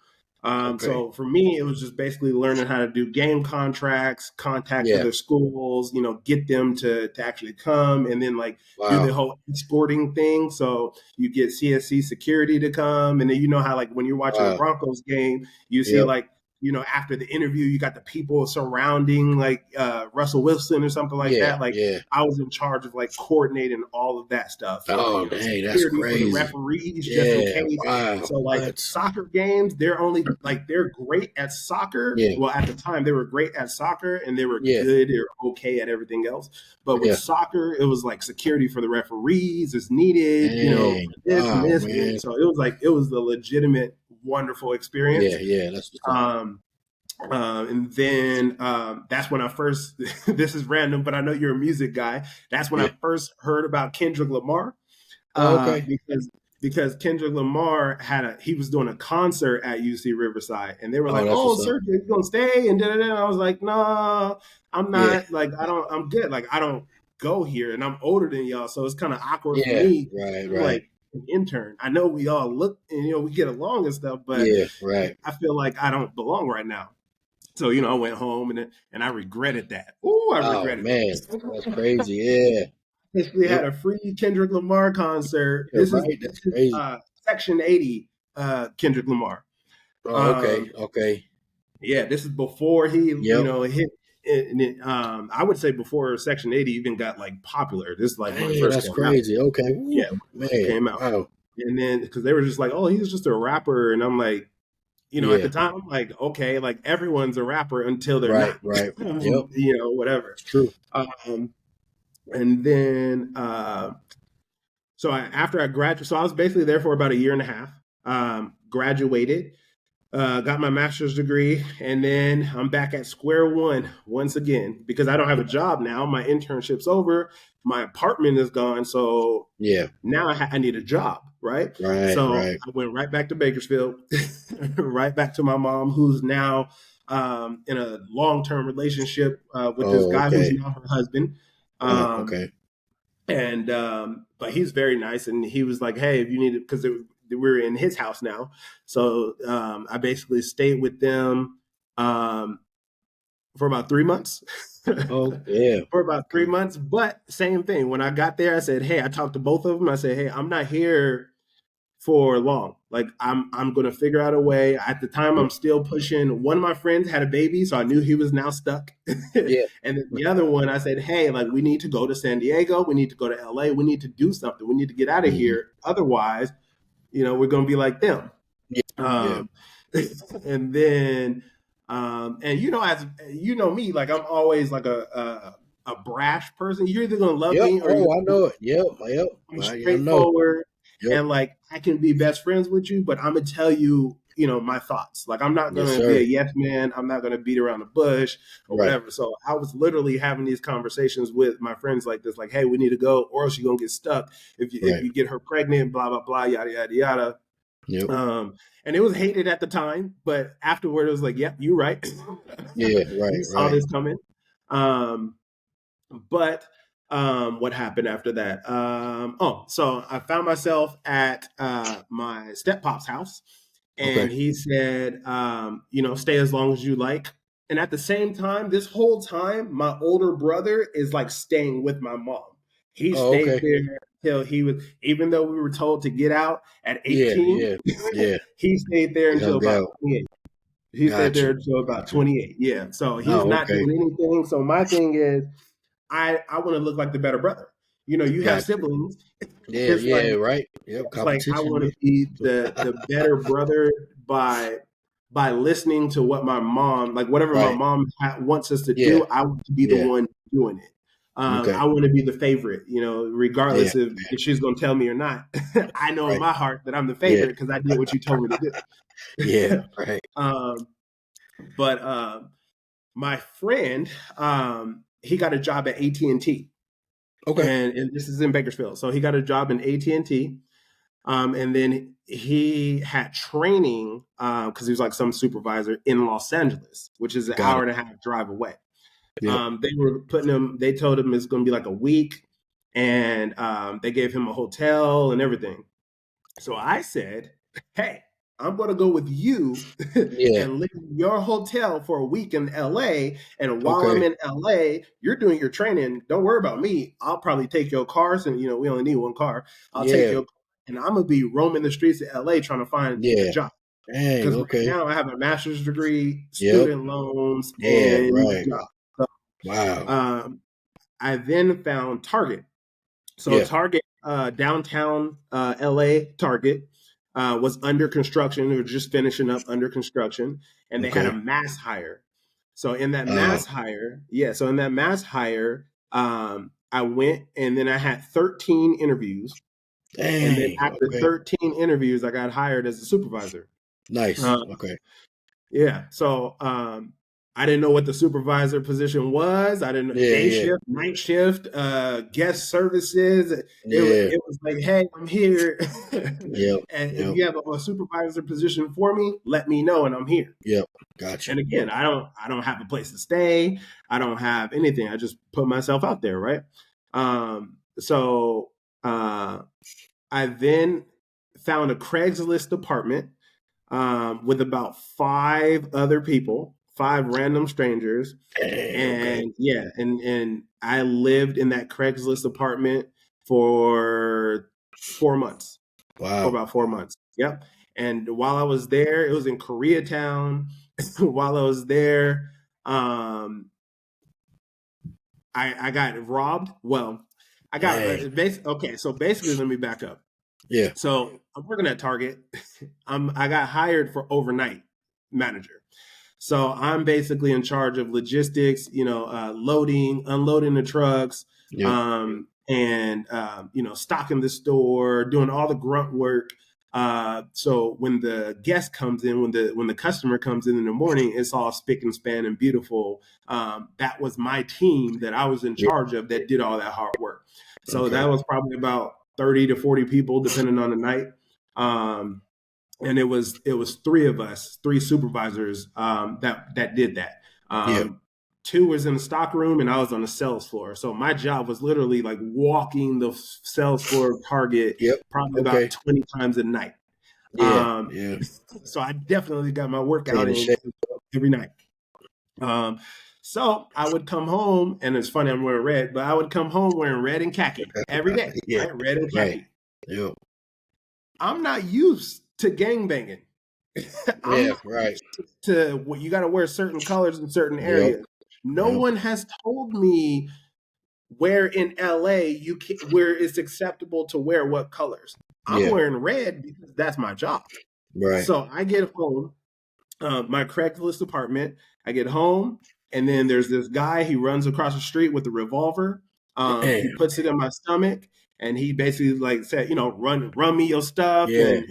A: Okay.
B: So for me, it was just basically learning how to do game contracts, contact
A: Yeah.
B: other schools, you know, get them to actually come and then like do
A: Wow.
B: the whole escorting thing. So you get CSC security to come. And then you know how like when you're watching a
A: Wow.
B: Broncos game, you see
A: Yep.
B: like, you know, after the interview, you got the people surrounding like Russell Wilson or something like
A: Yeah.
B: that. Like
A: Yeah.
B: I was in charge of like coordinating all of that stuff,
A: Oh,
B: you know,
A: dang. That's
B: security for the
A: crazy.
B: referees just in
A: Yeah.
B: case.
A: Wow.
B: So like
A: What?
B: soccer games, they're only like they're great at soccer.
A: Yeah.
B: Well, at the time they were great at soccer and they were
A: Yeah.
B: good or okay at everything else. But with
A: Yeah.
B: soccer, it was like security for the referees is needed, you know,
A: Dang.
B: for this and
A: Wow,
B: this.
A: man.
B: So it was a legitimate, wonderful experience.
A: Yeah. Yeah. That's what's up.
B: And then that's when I first, this is random, but I know you're a music guy. That's when
A: Yeah.
B: I first heard about Kendrick Lamar
A: Oh, okay.
B: because Kendrick Lamar he was doing a concert at UC Riverside, and they were
A: Oh,
B: like,
A: that's
B: "Oh,
A: what's up.
B: Sergio, you gonna stay?" And da-da-da. I was like, "No, I'm
A: Yeah.
B: not. Like, I'm good. Like, I don't go here, and I'm older than y'all, so it's kind of awkward for
A: Yeah.
B: me.
A: Right.
B: I'm
A: Right.
B: like an intern. I know we all look, and you know, we get along and stuff, but
A: Yeah. Right.
B: I feel like I don't belong right now." So, I went home and I regretted that. Oh, I
A: Oh
B: regretted
A: man, that's crazy. Yeah.
B: basically
A: Yep.
B: had a free Kendrick Lamar concert.
A: Yeah, right. That's crazy.
B: Section 80 Kendrick Lamar.
A: Oh, okay.
B: Um,
A: Okay.
B: yeah, this is before he,
A: Yep.
B: hit. I would say before Section 80 even got like popular. This is like when it
A: Dang,
B: first
A: that's
B: came out.
A: crazy. Okay.
B: Yeah,
A: Woo,
B: when it first
A: man.
B: came out.
A: Wow.
B: And then because they were just like, oh, he's just a rapper, and I'm like, at the
A: Yeah.
B: time, I'm like, okay, like everyone's a rapper until they're
A: Right.
B: not,
A: Right. Yep.
B: whatever.
A: It's true.
B: And then, after I graduated, so I was basically there for about a year and a half. Graduated, got my master's degree, and then I'm back at square one once again because I don't have a job now. My internship's over, my apartment is gone, so
A: Yeah.
B: now I need a job, right?
A: Right.
B: So
A: Right.
B: I went right back to Bakersfield, right back to my mom, who's now in a long-term relationship with this
A: Oh,
B: guy who's
A: okay.
B: now her husband.
A: Wow.
B: Um,
A: Okay.
B: and but he's very nice, and he was like, hey, if you need it, because we're in his house now, so I basically stayed with them for about 3 months.
A: Oh, yeah.
B: For about three
A: Okay.
B: months but same thing, when I got there, I said, hey, I talked to both of them. I said, hey, I'm not here for long. Like I'm gonna figure out a way. At the time,
A: Yep.
B: I'm still pushing. One of my friends had a baby, so I knew he was now stuck. And
A: Yeah.
B: then the other one, I said, hey, like we need to go to San Diego, we need to go to LA, we need to do something, we need to get out of
A: Hmm.
B: here. Otherwise, we're gonna be like them.
A: Yeah. Yeah.
B: Um, and then and as me, like I'm always like a brash person. You're either gonna love
A: Yep.
B: me or
A: Oh, I know it. Yep. Yep.
B: I'm
A: I know.
B: straightforward,
A: Yep.
B: and like I can be best friends with you, but I'm gonna tell you, my thoughts. Like I'm not
A: Yes,
B: gonna be a
A: sir.
B: yes man. I'm not gonna beat around the bush or
A: Right.
B: whatever. So I was literally having these conversations with my friends like this, like, hey, we need to go, or else you're gonna get stuck if
A: Right.
B: you get her pregnant, blah blah blah, yada yada yada.
A: Yep.
B: And it was hated at the time, but afterward it was like, yep, you're right.
A: Yeah. Right.
B: You saw
A: Right.
B: this coming. Um, but what happened after that? So I found myself at my step pop's house, and
A: Okay.
B: he said, stay as long as you like. And at the same time, this whole time, my older brother is like staying with my mom. He
A: Oh,
B: stayed
A: okay.
B: there till he was, even though we were told to get out at
A: Yeah.
B: 18,
A: Yeah. Yeah.
B: he stayed there
A: He
B: until
A: hung
B: about
A: out.
B: 28. He stayed
A: Gotcha.
B: there until about
A: Gotcha.
B: 28. Yeah. So he's
A: Oh,
B: not
A: okay.
B: doing anything. So my thing is, I want to look like the better brother. You have
A: Gotcha.
B: siblings.
A: Yeah.
B: It's like
A: Yeah. Right. Yep.
B: I
A: Competition.
B: want to
A: Yeah.
B: be the better brother by listening to what my mom, like whatever my
A: Right.
B: mom wants us to
A: Yeah.
B: do. I want to be the
A: Yeah.
B: one doing it.
A: Okay.
B: I want to be the favorite,
A: Yeah.
B: regardless if she's going to tell me or not. I know in
A: Right.
B: my heart that I'm the
A: Yeah.
B: favorite because I did what you told me to
A: Yeah.
B: do.
A: Right.
B: But my friend, he got a job at AT&T,
A: Okay.
B: and this is in Bakersfield. So he got a job in AT&T, and then he had training because he was like some supervisor in Los Angeles, which is an
A: Got
B: hour
A: it.
B: and a half drive away.
A: Yep.
B: They were putting him. They told him it's going to be like a week, and they gave him a hotel and everything. So I said, hey, I'm going to go with you
A: Yeah.
B: and live in your hotel for a week in LA. And while I'm
A: Okay.
B: in LA, you're doing your training. Don't worry about me. I'll probably take your cars, and we only need one car. I'll take
A: Yeah.
B: your, and I'm gonna be roaming the streets of LA trying to find a
A: Yeah.
B: job.
A: Dang.
B: Because right
A: Okay.
B: now I have a master's degree,
A: Yep.
B: student loans,
A: Yeah.
B: and need a
A: Right.
B: job. So,
A: Wow.
B: I then found Target. So
A: Yeah.
B: Target, downtown LA Target, was under construction. They were just finishing up under construction, and they had a
A: Okay.
B: mass hire. So in that
A: Uh.
B: mass hire, I went, and then I had 13 interviews, and then
A: Dang.
B: after
A: Okay.
B: 13 interviews, I got hired as a supervisor.
A: Nice.
B: Uh,
A: Okay.
B: yeah. So I didn't know what the supervisor position was. I didn't know
A: Yeah.
B: day
A: Yeah.
B: shift, night shift, guest services.
A: Yeah.
B: It was like, hey, I'm here.
A: Yep.
B: And if
A: Yep.
B: you have a supervisor position for me, let me know and I'm here.
A: Yep. Gotcha.
B: And again, I don't have a place to stay. I don't have anything. I just put myself out there, right? So I then found a Craigslist apartment with about 5 other people, 5 random strangers. And yeah, and I lived in that Craigslist apartment for 4 months. For
A: Wow.
B: about 4 months. Yep. And while I was there, it was in Koreatown. While I was there, I got robbed. Well, I got okay. So basically, let me back up.
A: Yeah.
B: So I'm working at Target. I got hired for overnight manager. So I'm basically in charge of logistics, loading, unloading the trucks, and stocking the store, doing all the grunt work. So when the guest comes in, when the customer comes in the morning, it's all spick and span and beautiful. That was my team that I was in charge of that did all that hard work. So that was probably about 30 to 40 people, depending on the night. And it was 3 of us, 3 supervisors that did that. 2 was in the stock room, and I was on the sales floor. So my job was literally like walking the sales floor of Target probably about 20 times a night. So I definitely got my workout in every night. So I would come home, and it's funny I'm wearing red, but I would come home wearing red and khaki every day. Right? Red and khaki.
A: Right.
B: I'm not used to gangbanging. To what you got to wear certain colors in certain areas. No one has told me where in LA where it's acceptable to wear what colors. I'm wearing red because that's my job. Right. So I get home, my Craigslist apartment. I get home, and then there's this guy. He runs across the street with a revolver. He puts it in my stomach, and he basically like said, run me your stuff, and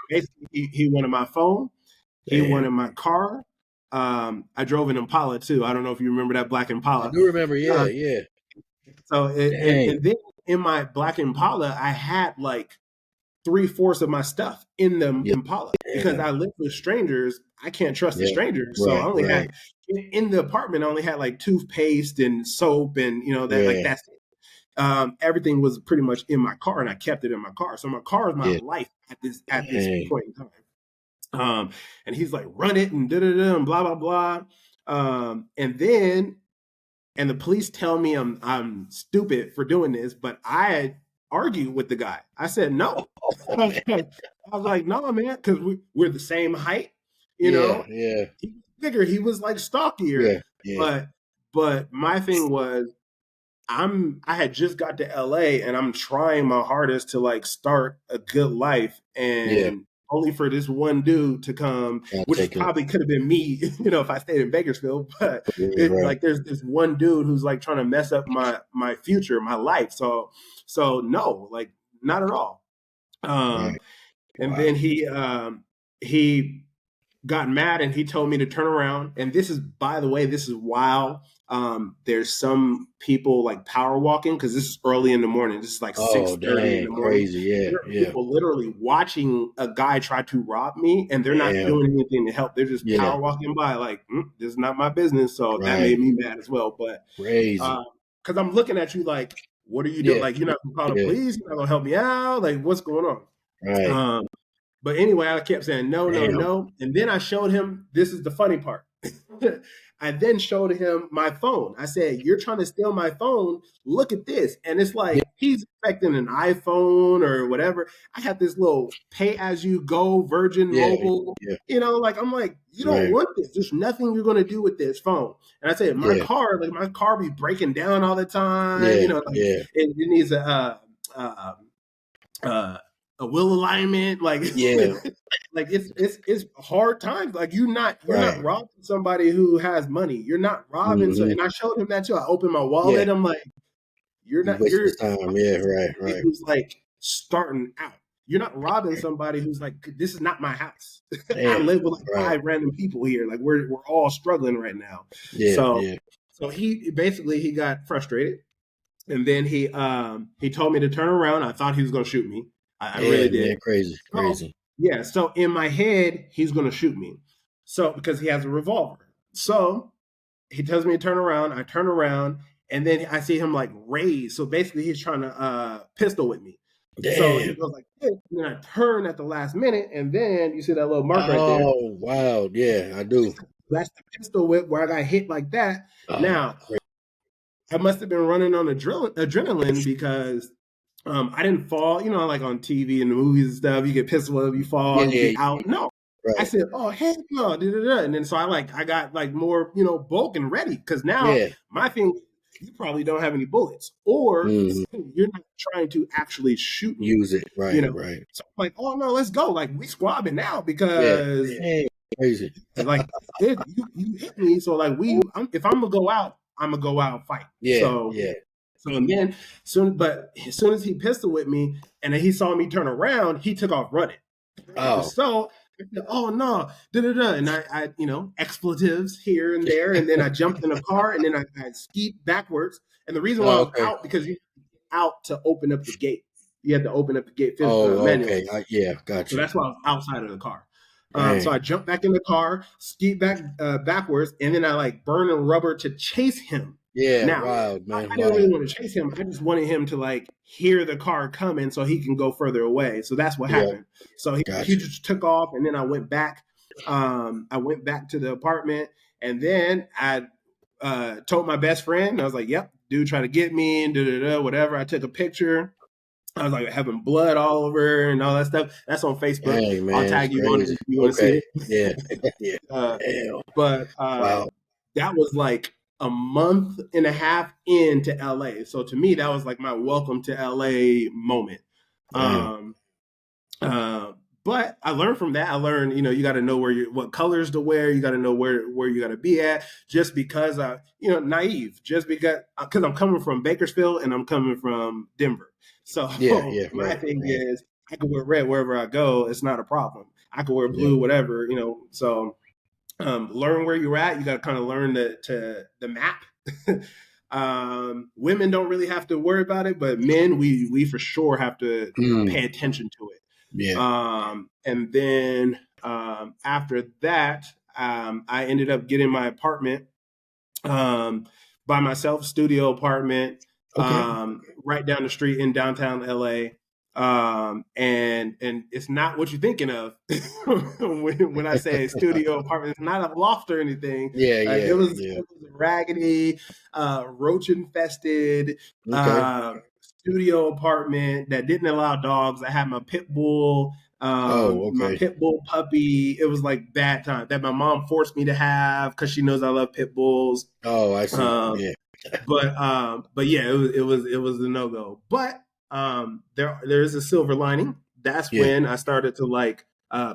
B: basically he wanted my phone. He wanted my car. I drove an Impala too. I don't know if you remember that black Impala.
A: I do remember,
B: So and then in my black Impala, I had like 3/4 of my stuff in the Impala because I live with strangers. I can't trust the strangers, so I only had in the apartment. I only had like toothpaste and soap, and like that's it. Everything was pretty much in my car, and I kept it in my car. So my car is my life at this point in time. And he's like, run it and da-da-da and blah, blah, blah. And the police tell me I'm stupid for doing this, but I argued with the guy. I said, no. I was like, no, man, because we're the same height, He was bigger. He was like stockier. But my thing was, I had just got to LA, and I'm trying my hardest to like start a good life, and only for this one dude to come, which probably could have been me, if I stayed in Bakersfield. But like, there's this one dude who's like trying to mess up my future, my life. So no, like not at all. And then he got mad, and he told me to turn around. And this is, by the way, while there's some people like power walking, because this is early in the morning. This is like 6:30 in the morning.
A: Crazy,
B: there are people literally watching a guy try to rob me, and they're not doing anything to help. They're just power walking by, like, this is not my business. So that made me mad as well. But crazy, because I'm looking at you like, what are you doing? Like, you're not gonna call the police? You're not gonna help me out? Like, what's going on? Right. But anyway, I kept saying no. And then I showed him, this is the funny part. I then showed him my phone. I said, you're trying to steal my phone. Look at this. And it's like, he's expecting an iPhone or whatever. I have this little pay-as-you-go Virgin Mobile. Like, I'm like, you don't want this. There's nothing you're going to do with this phone. And I said, my car be breaking down all the time. It needs a wheel alignment, like like it's hard times. Like you're not robbing somebody who has money. You're not robbing. So, and I showed him that too. I opened my wallet. I'm like, you're time. Who's like starting out. You're not robbing somebody who's like, this is not my house. I live with like 5 random people here. Like we're all struggling right now. So he got frustrated, and then he told me to turn around. I thought he was gonna shoot me. I really did. Man, crazy. So in my head, he's going to shoot me. So because he has a revolver. So he tells me to turn around. I turn around, and then I see him like raise. So basically, he's trying to pistol with me. Damn. So he goes like this, and then I turn at the last minute, and then you see that little mark right there.
A: Oh wow, yeah, I do.
B: That's the pistol whip where I got hit like that.
A: Oh,
B: Now, I must have been running on adrenaline because I didn't fall. You know, like on TV and the movies and stuff, you get pistol whipped, you fall, you
A: yeah,
B: be out. No, I
A: right.
B: said, "Oh heck no!" Da, da, da. And then so I got like more, bulk and ready because now
A: Yeah.
B: my thing, you probably don't have any bullets, or
A: Hmm.
B: you're not trying to actually shoot me.
A: Use it.
B: You
A: Right,
B: know,
A: right.
B: so I'm like, "Oh no, let's go!" Like we squabbing now
A: Yeah.
B: because
A: Hey, crazy.
B: like you hit me, so like if I'm gonna go out, I'm gonna go out and fight.
A: Yeah, yeah.
B: So and then as soon as he pistol with me, and then he saw me turn around, he took off running.
A: Oh,
B: So I said, oh no, da da da, and I expletives here and there, and then I jumped in a car, and then I skied backwards. And the reason why I
A: oh,
B: was
A: okay.
B: out because you out to open up the gate. You had to open up the gate
A: Oh,
B: manually.
A: okay. Yeah, got
B: So
A: you.
B: that's why I was outside of the car. So
A: Dang.
B: I jumped back in the car, skied backwards, and then I like burned a rubber to chase him.
A: Yeah,
B: Now,
A: wild, man,
B: I didn't really
A: wild.
B: want to chase him. I just wanted him to like hear the car coming so he can go further away. So that's what
A: Yeah,
B: happened. So he
A: got you.
B: just took off, and then I went back. I went back to the apartment, and then I told my best friend. I was like, "Yep, dude, try to get me, and da da da, whatever." I took a picture. I was like having blood all over and all that stuff. That's on Facebook.
A: Dang,
B: I'll
A: man, it's
B: tag you on it
A: crazy.
B: if you want to see
A: Okay.
B: it.
A: Yeah. Yeah.
B: Uh,
A: Damn.
B: but
A: Wow.
B: that was like a month and a half into LA. So to me, that was like my welcome to LA moment.
A: Damn.
B: Um, uh, but I learned from that. I learned, you got to know what colors to wear. You got to know where you got to be at. Just because naive. Just because I'm coming from Bakersfield and I'm coming from Denver.
A: Yeah,
B: So
A: yeah,
B: my
A: right,
B: thing
A: right.
B: is, I can wear red wherever I go. It's not a problem. I can wear
A: Yeah.
B: blue, whatever. So learn where you're at. You got to kind of learn the map. Women don't really have to worry about it, but men, we for sure have to
A: Mm,
B: pay attention to it.
A: yeah.
B: And then after that, I ended up getting my apartment by myself, studio apartment,
A: Okay.
B: right down the street in downtown LA. And it's not what you're thinking of when I say studio apartment. It's not a loft or anything.
A: Yeah,
B: It
A: yeah,
B: was
A: yeah.
B: it was raggedy, roach infested
A: Okay.
B: studio apartment that didn't allow dogs. I had my pit bull,
A: Oh,
B: my
A: okay.
B: pit bull puppy. It was like bad time that my mom forced me to have because she knows I love pit bulls.
A: Oh, I see.
B: Um,
A: Yeah.
B: but yeah, it was a no go. But there's a silver lining. That's
A: Yeah.
B: when I started to like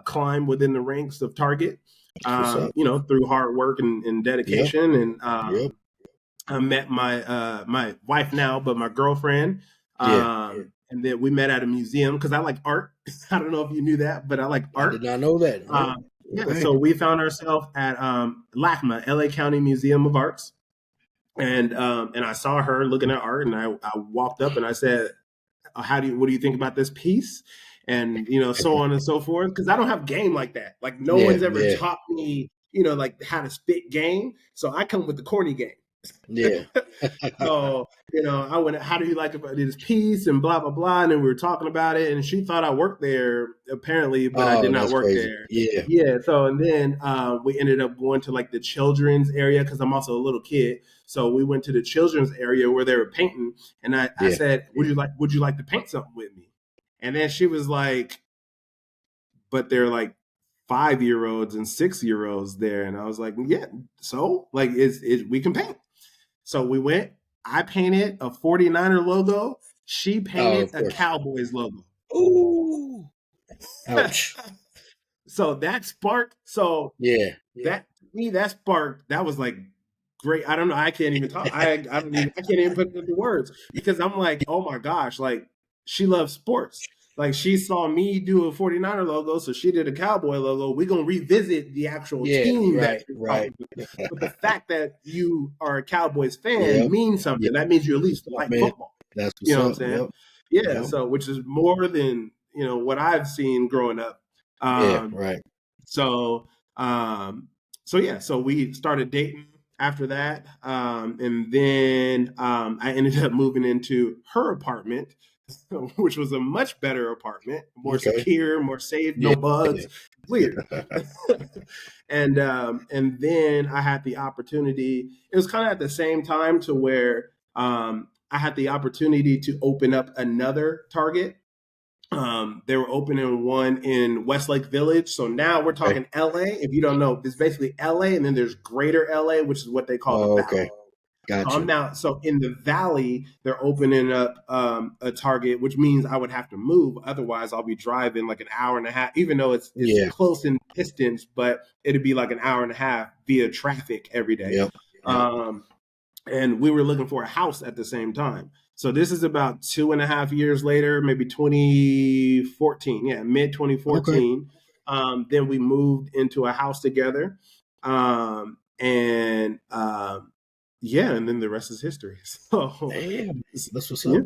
B: climb within the ranks of Target.
A: That's what's up.
B: Through hard work and
A: Yep.
B: dedication, and
A: Yep.
B: I met my wife now, but my girlfriend.
A: Yeah.
B: And then we met at a museum because I like art. I don't know if you knew that, but I like
A: I did
B: art.
A: not know that. Nope.
B: Yeah,
A: Okay.
B: so we found ourselves at LACMA, LA County Museum of Arts, and I saw her looking at art, and I walked up and I said, what do you think about this piece? And so on and so forth. Because I don't have game like that. Like no
A: Yeah,
B: one's ever
A: yeah,
B: taught me, like how to spit game. So I come with the corny game.
A: yeah.
B: So, I went, how do you like about this piece and blah, blah, blah. And then we were talking about it. And she thought I worked there apparently, but I did
A: Oh,
B: not
A: that's
B: work
A: crazy.
B: there.
A: Yeah.
B: Yeah. So, and then we ended up going to like the children's area because I'm also a little kid. So we went to the children's area where they were painting. And I
A: Yeah.
B: said, would you like to paint something with me? And then she was like, but they're like 5-year-olds and 6-year-olds there. And I was like, yeah, so like we can paint. So we went, I painted a 49er logo. She
A: Oh,
B: painted
A: of
B: a
A: course.
B: Cowboys logo.
A: Ooh. Ouch.
B: So that sparked, so
A: Yeah.
B: that me, that sparked, that was like great. I don't know. I can't even talk. I can't even put it into words because I'm like, oh my gosh, like she loves sports. Like she saw me do a 49er logo, so she did a Cowboy logo. We're gonna revisit the actual
A: Yeah.
B: team that
A: Right.
B: you're
A: Right.
B: talking about. But the fact that you are a Cowboys fan
A: Yep.
B: means
A: Yep.
B: something. That means you at least
A: Up,
B: like
A: man.
B: football.
A: That's
B: You
A: what's
B: know what I'm
A: up.
B: saying?
A: Yep.
B: Yeah.
A: Yep.
B: So which is more than what I've seen growing up.
A: Yeah.
B: Um,
A: Right.
B: so so yeah, so we started dating after that, and then I ended up moving into her apartment which was a much better apartment, more
A: Okay.
B: secure, more safe, no
A: Yeah.
B: bugs. Weird. And then I had the opportunity. It was kind of at the same time to where I had the opportunity to open up another Target. They were opening one in Westlake Village. So now we're
A: Okay.
B: talking LA. If you don't know, it's basically LA, and then there's greater LA, which is what they call the
A: Oh,
B: Valley.
A: okay. Gotcha.
B: So in the Valley, they're opening up a Target, which means I would have to move. Otherwise, I'll be driving like an hour and a half, even though it's
A: Yeah.
B: close in distance, but it'd be like an hour and a half via traffic every day.
A: Yep. Yep.
B: Um, and we were looking for a house at the same time. So this is about 2.5 years later, maybe 2014, yeah, mid
A: Okay.
B: 2014. Then we moved into a house together, and yeah, and then the rest is history. So
A: Damn. That's what's
B: yeah,
A: up.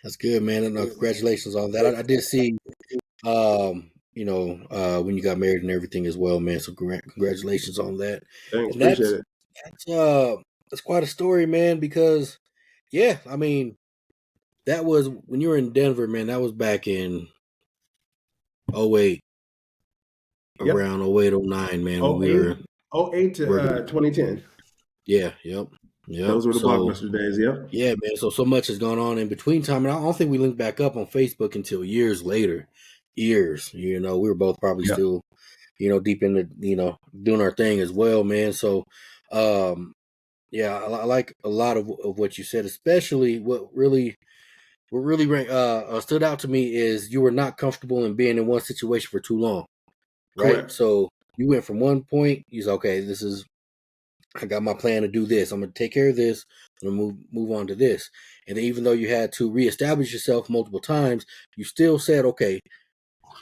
A: That's good, man. And congratulations on that. I did see, when you got married and everything as well, man. So congratulations on that.
B: thanks,
A: And
B: appreciate it.
A: that's that's quite a story, man. Because yeah, I mean, that was when you were in Denver, man. That was back in '08,
B: Yep,
A: around '08, '09, man. When
B: oh
A: we were
B: 08, oh 08 to
A: working.
B: 2010.
A: Yeah. Yep. Yep.
B: Those were the
A: So
B: blockbuster days. Yep.
A: yeah, man. So much has gone on in between time, and I don't think we linked back up on Facebook until years later. Years, we were both probably
B: Yep.
A: still, deep into, doing our thing as well, man. So, yeah, I like a lot of what you said, especially what really stood out to me is you were not comfortable in being in one situation for too long, right?
B: Correct.
A: So you went from one point, you said, okay, I got my plan to do this. I'm going to take care of this. I'm going to move on to this. And then even though you had to reestablish yourself multiple times, you still said, okay,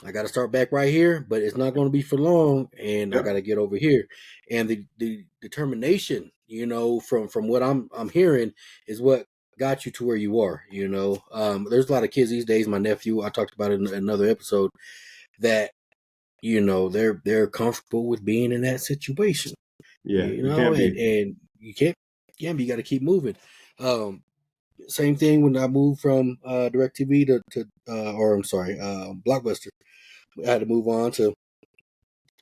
A: I got to start back right here, but it's not going to be for long, and I got
B: Yep.
A: to get over here. And the determination, from what I'm hearing, is what got you to where you are. There's a lot of kids these days. My nephew, I talked about it in another episode, that they're comfortable with being in that situation.
B: Yeah, you can't be.
A: And you can't, yeah, but you got to keep moving. Um, Same thing when I moved from DirecTV or I'm sorry, Blockbuster. I had to move on to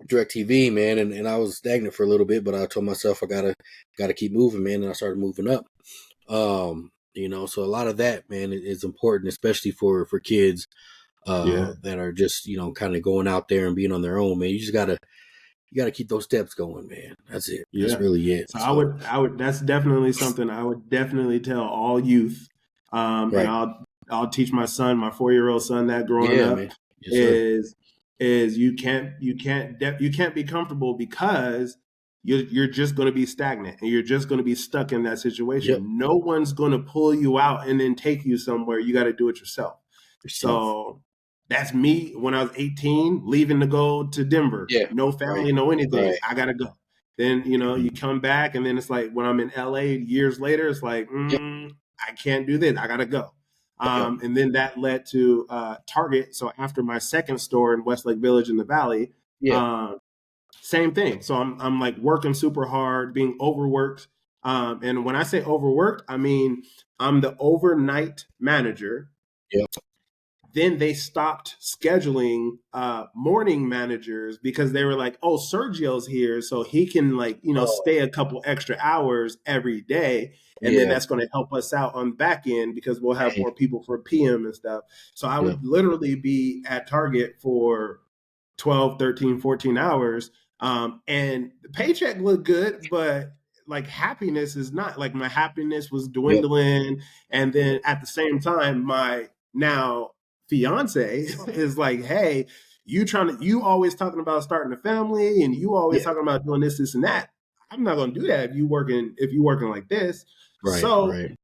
A: DirecTV, man, and I was stagnant for a little bit, but I told myself I gotta keep moving, man, and I started moving up. So a lot of that, man, is important, especially for kids
B: Yeah.
A: that are just kind of going out there and being on their own, man. You gotta keep those steps going, man. That's it. That's
B: Yeah.
A: really it.
B: So
A: So
B: that's definitely something I would definitely tell all youth. And
A: right,
B: I'll teach my son, my 4-year-old son, that growing
A: yeah,
B: up
A: man, yes, sir.
B: is you can't be comfortable because you're just going to be stagnant and you're just going to be stuck in that
A: Yep,
B: situation. No one's going to pull you out and then take you somewhere. You got to do it yourself.
A: yourself.
B: So that's me when I was 18, leaving to go to Denver.
A: Yeah,
B: No
A: right,
B: family, no anything.
A: right.
B: I gotta go. Then
A: Mhm.
B: you come back, and then it's like when I'm in LA years later, it's like
A: Yep,
B: I can't do this. I gotta go.
A: yep,
B: And then that led to Target. So after my second store in Westlake Village in the Valley,
A: yeah.
B: uh, same thing. So I'm like working super hard, being overworked. And when I say overworked, I mean I'm the overnight manager.
A: Yep.
B: Then they stopped scheduling morning managers because they were like, oh, Sergio's here, so he can
A: Oh,
B: stay a couple extra hours every day, and then
A: yeah.
B: that's going to help us out on the back end because we'll have
A: Dang.
B: more people for PM and stuff. So I
A: Yep.
B: would literally be at Target for 12, 13, 14 hours. And the paycheck looked good, but like happiness is not, like my happiness was
A: Yep.
B: dwindling. And then at the same time, my now fiance is like, hey, you always talking about starting a family and you always
A: Yeah.
B: talking about doing this, this, and that. I'm not gonna do that if you working like this.
A: Right.
B: So
A: Right.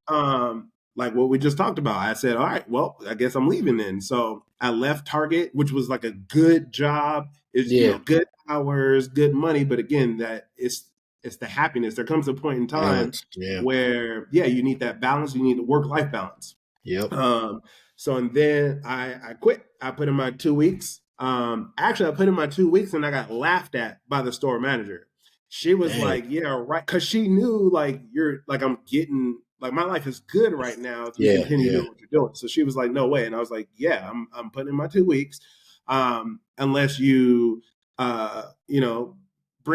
B: like what we just talked about, I said, all right, well, I guess I'm leaving then. So I left Target, which was like a good job, is
A: Yeah.
B: good hours, good money, but again, that it's the happiness. There comes a point in time
A: Balance. Yeah.
B: where you need that balance, you need the work life balance.
A: Yep.
B: Um, so and then I quit. I put in my 2 weeks. Actually, I put in my 2 weeks and I got laughed at by the store manager. She was
A: Dang.
B: like, "Yeah, right," because she knew like I'm getting Like my life is good right now if you
A: Yeah,
B: continue
A: yeah,
B: doing what you're doing. So she was like, no way. And I was like, yeah, I'm putting in my 2 weeks. Unless you, you know,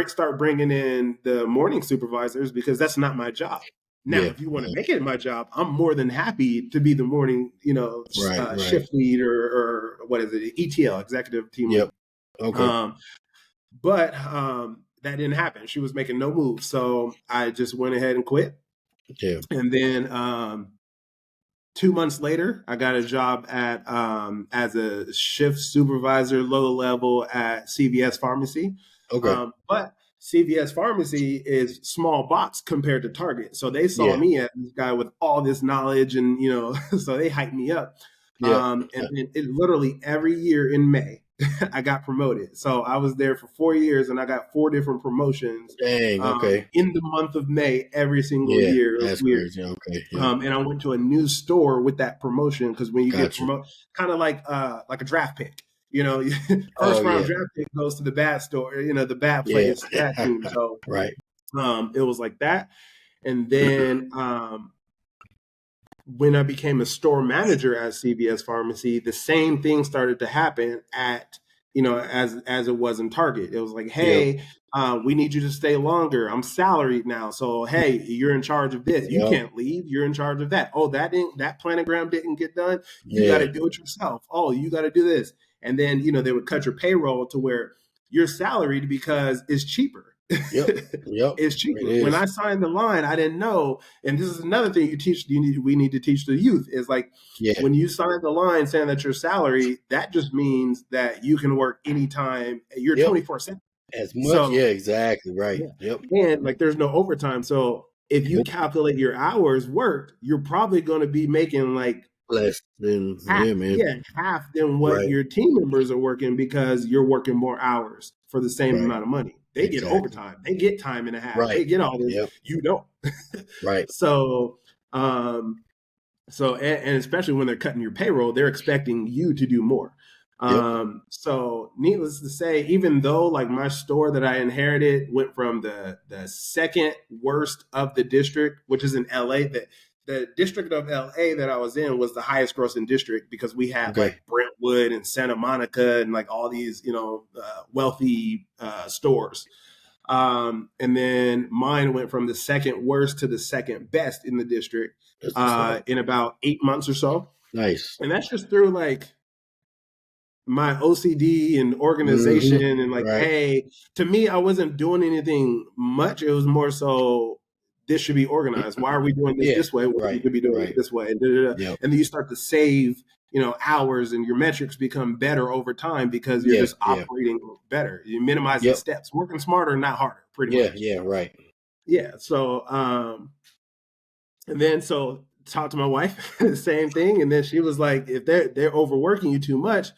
B: start bringing in the morning supervisors, because that's not my job. Now,
A: yeah,
B: if you want to
A: yeah.
B: make it my job, I'm more than happy to be the morning,
A: Right, right.
B: shift lead, or what is it, ETL, executive team
A: Yep.
B: lead.
A: Okay.
B: Um, but that didn't happen. She was making no moves, so I just went ahead and quit.
A: Yeah.
B: And then 2 months later, I got a job at as a shift supervisor, low level at CVS Pharmacy.
A: Okay.
B: But CVS Pharmacy is small box compared to Target, so they saw
A: Yeah.
B: me as this guy with all this knowledge, and so they hyped me up.
A: Yep.
B: And it literally every year in May, I got promoted. So I was there for 4 years, and I got 4 different promotions
A: Dang. Okay.
B: in the month of May every single
A: Yeah.
B: year. It was
A: That's
B: weird.
A: crazy. Okay. Yeah.
B: And I went to a new store with that promotion, because when you get
A: Gotcha.
B: promoted, kind of like a draft pick,
A: Oh
B: first round
A: yeah.
B: draft pick goes to the bad store, the bad
A: Yeah.
B: place, bad team. So
A: Right.
B: it was like that. And then when I became a store manager at CVS Pharmacy, the same thing started to happen at, as it was in Target. It was like,
A: Yep.
B: hey, we need you to stay longer. I'm salaried now, so hey, you're in charge of this. You
A: Yep.
B: can't leave. You're in charge of that. Oh, that planogram didn't get done. You got
A: Yeah.
B: to do it yourself. Oh, you got to do this. And then they would cut your payroll to where you're salaried because it's cheaper.
A: Yep. Yep.
B: It's
A: It
B: cheaper. When
A: is.
B: I signed the line, I didn't know. And this is another thing we need to teach the youth is like,
A: Yeah.
B: when you sign the line saying that your salary, that just means that you can work anytime. You're
A: Yep.
B: 24/7.
A: As much. Yeah.
B: So
A: Exactly. Right.
B: yeah,
A: Yep.
B: and like there's no overtime. So if you calculate your hours worked, you're probably going to be making like
A: Less than
B: half,
A: yeah, man.
B: yeah, half than what
A: Right.
B: your team members are working, because you're working more hours for the same
A: Right.
B: amount of money. They get
A: Exactly.
B: overtime, they get time and a half,
A: Right.
B: they get all this.
A: Yep.
B: You don't.
A: Right.
B: So, and especially when they're cutting your payroll, they're expecting you to do more.
A: Yep.
B: So needless to say, even though like my store that I inherited went from the second worst of the district, which is in LA, the district of LA that I was in was the highest grossing district, because we had
A: Okay.
B: like Brentwood and Santa Monica and like all these, wealthy stores. And then mine went from the second worst to the second best in the district
A: That's what's up.
B: in about 8 months or so.
A: Nice.
B: And that's just through like my OCD and organization,
A: Mm-hmm.
B: and like,
A: Right.
B: hey, to me, I wasn't doing anything much. It was more so, this should be organized. Why are we doing
A: Yeah.
B: this way when we
A: Right.
B: could be doing
A: Right.
B: it this way? And
A: Yep.
B: then you start to save, hours, and your metrics become better over time, because you're
A: Yeah.
B: just
A: Yeah.
B: operating better. You're minimizing
A: Yep.
B: steps, working smarter, not harder, pretty
A: Yeah.
B: much.
A: Yeah. Right.
B: Yeah. So, and then talked to my wife, same thing, and then she was like, if they're overworking you too much,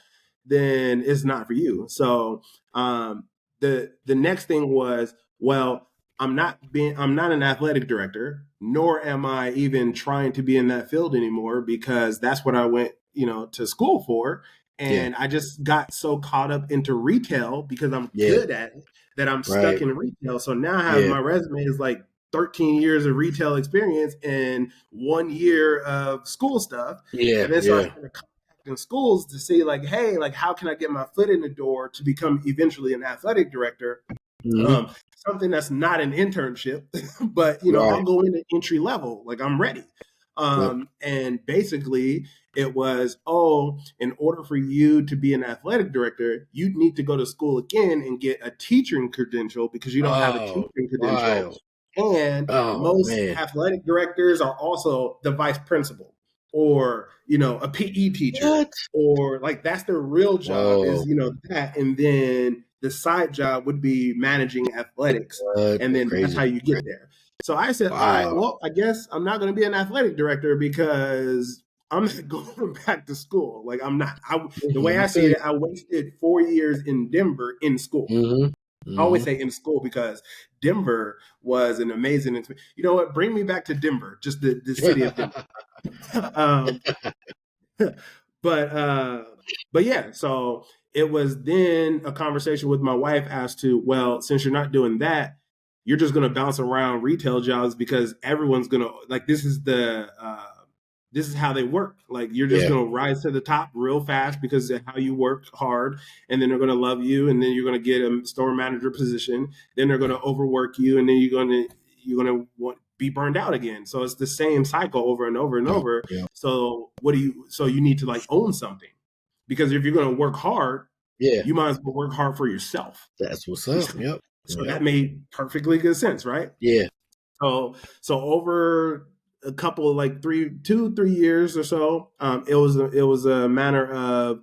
B: then it's not for you. So the next thing was, well, I'm not an athletic director, nor am I even trying to be in that field anymore, because that's what I went to school for.
A: Yeah.
B: And I just got so caught up into retail because I'm
A: Yeah.
B: good at it, that I'm stuck
A: Right.
B: in retail. So now I have,
A: Yeah.
B: my resume is like 13 years of retail experience and 1 year of school stuff.
A: Yeah.
B: And then so I
A: Yeah.
B: started contacting schools to see like, hey, like how can I get my foot in the door to become eventually an athletic director?
A: Mm-hmm.
B: Something that's not an internship, but I'll
A: Right.
B: go in at entry level, like I'm ready.
A: Yep.
B: And basically it was, oh, in order for you to be an athletic director, you need to go to school again and get a teaching credential, because you don't have a
A: Oh,
B: teaching credential.
A: wild.
B: And
A: Oh
B: most
A: man.
B: athletic directors are also the vice principal, or a PE teacher,
A: What?
B: or like that's their real job
A: Whoa.
B: is that. And then the side job would be managing athletics,
A: What?
B: and then that's
A: Crazy.
B: how you get there. So I said, all right,
A: Wow.
B: well, I guess I'm not going to be an athletic director, because I'm not going back to school. Like I'm not. The way
A: I
B: I
A: feel
B: see
A: you.
B: it, I wasted 4 years in Denver in school.
A: Mm-hmm.
B: I always
A: Mm-hmm.
B: say in school, because Denver was an amazing. You know what? Bring me back to Denver, just the city of Denver. um, but yeah, so it was then a conversation with my wife as to, well, since you're not doing that, you're just going to bounce around retail jobs because everyone's going to like, this is how they work. Like you're just going to rise to the top real fast because of how you work hard, and then they're going to love you, and then you're going to get a store manager position. Then they're going to overwork you, and then you're going to be burned out again. So it's the same cycle over and over and over. So so you need to like own something, because if you're going to work hard, you might as well work hard for yourself.
A: That's what's up. Yep.
B: So that made perfectly good sense, right?
A: Yeah.
B: So over a couple of like 3 years or so, it was a matter of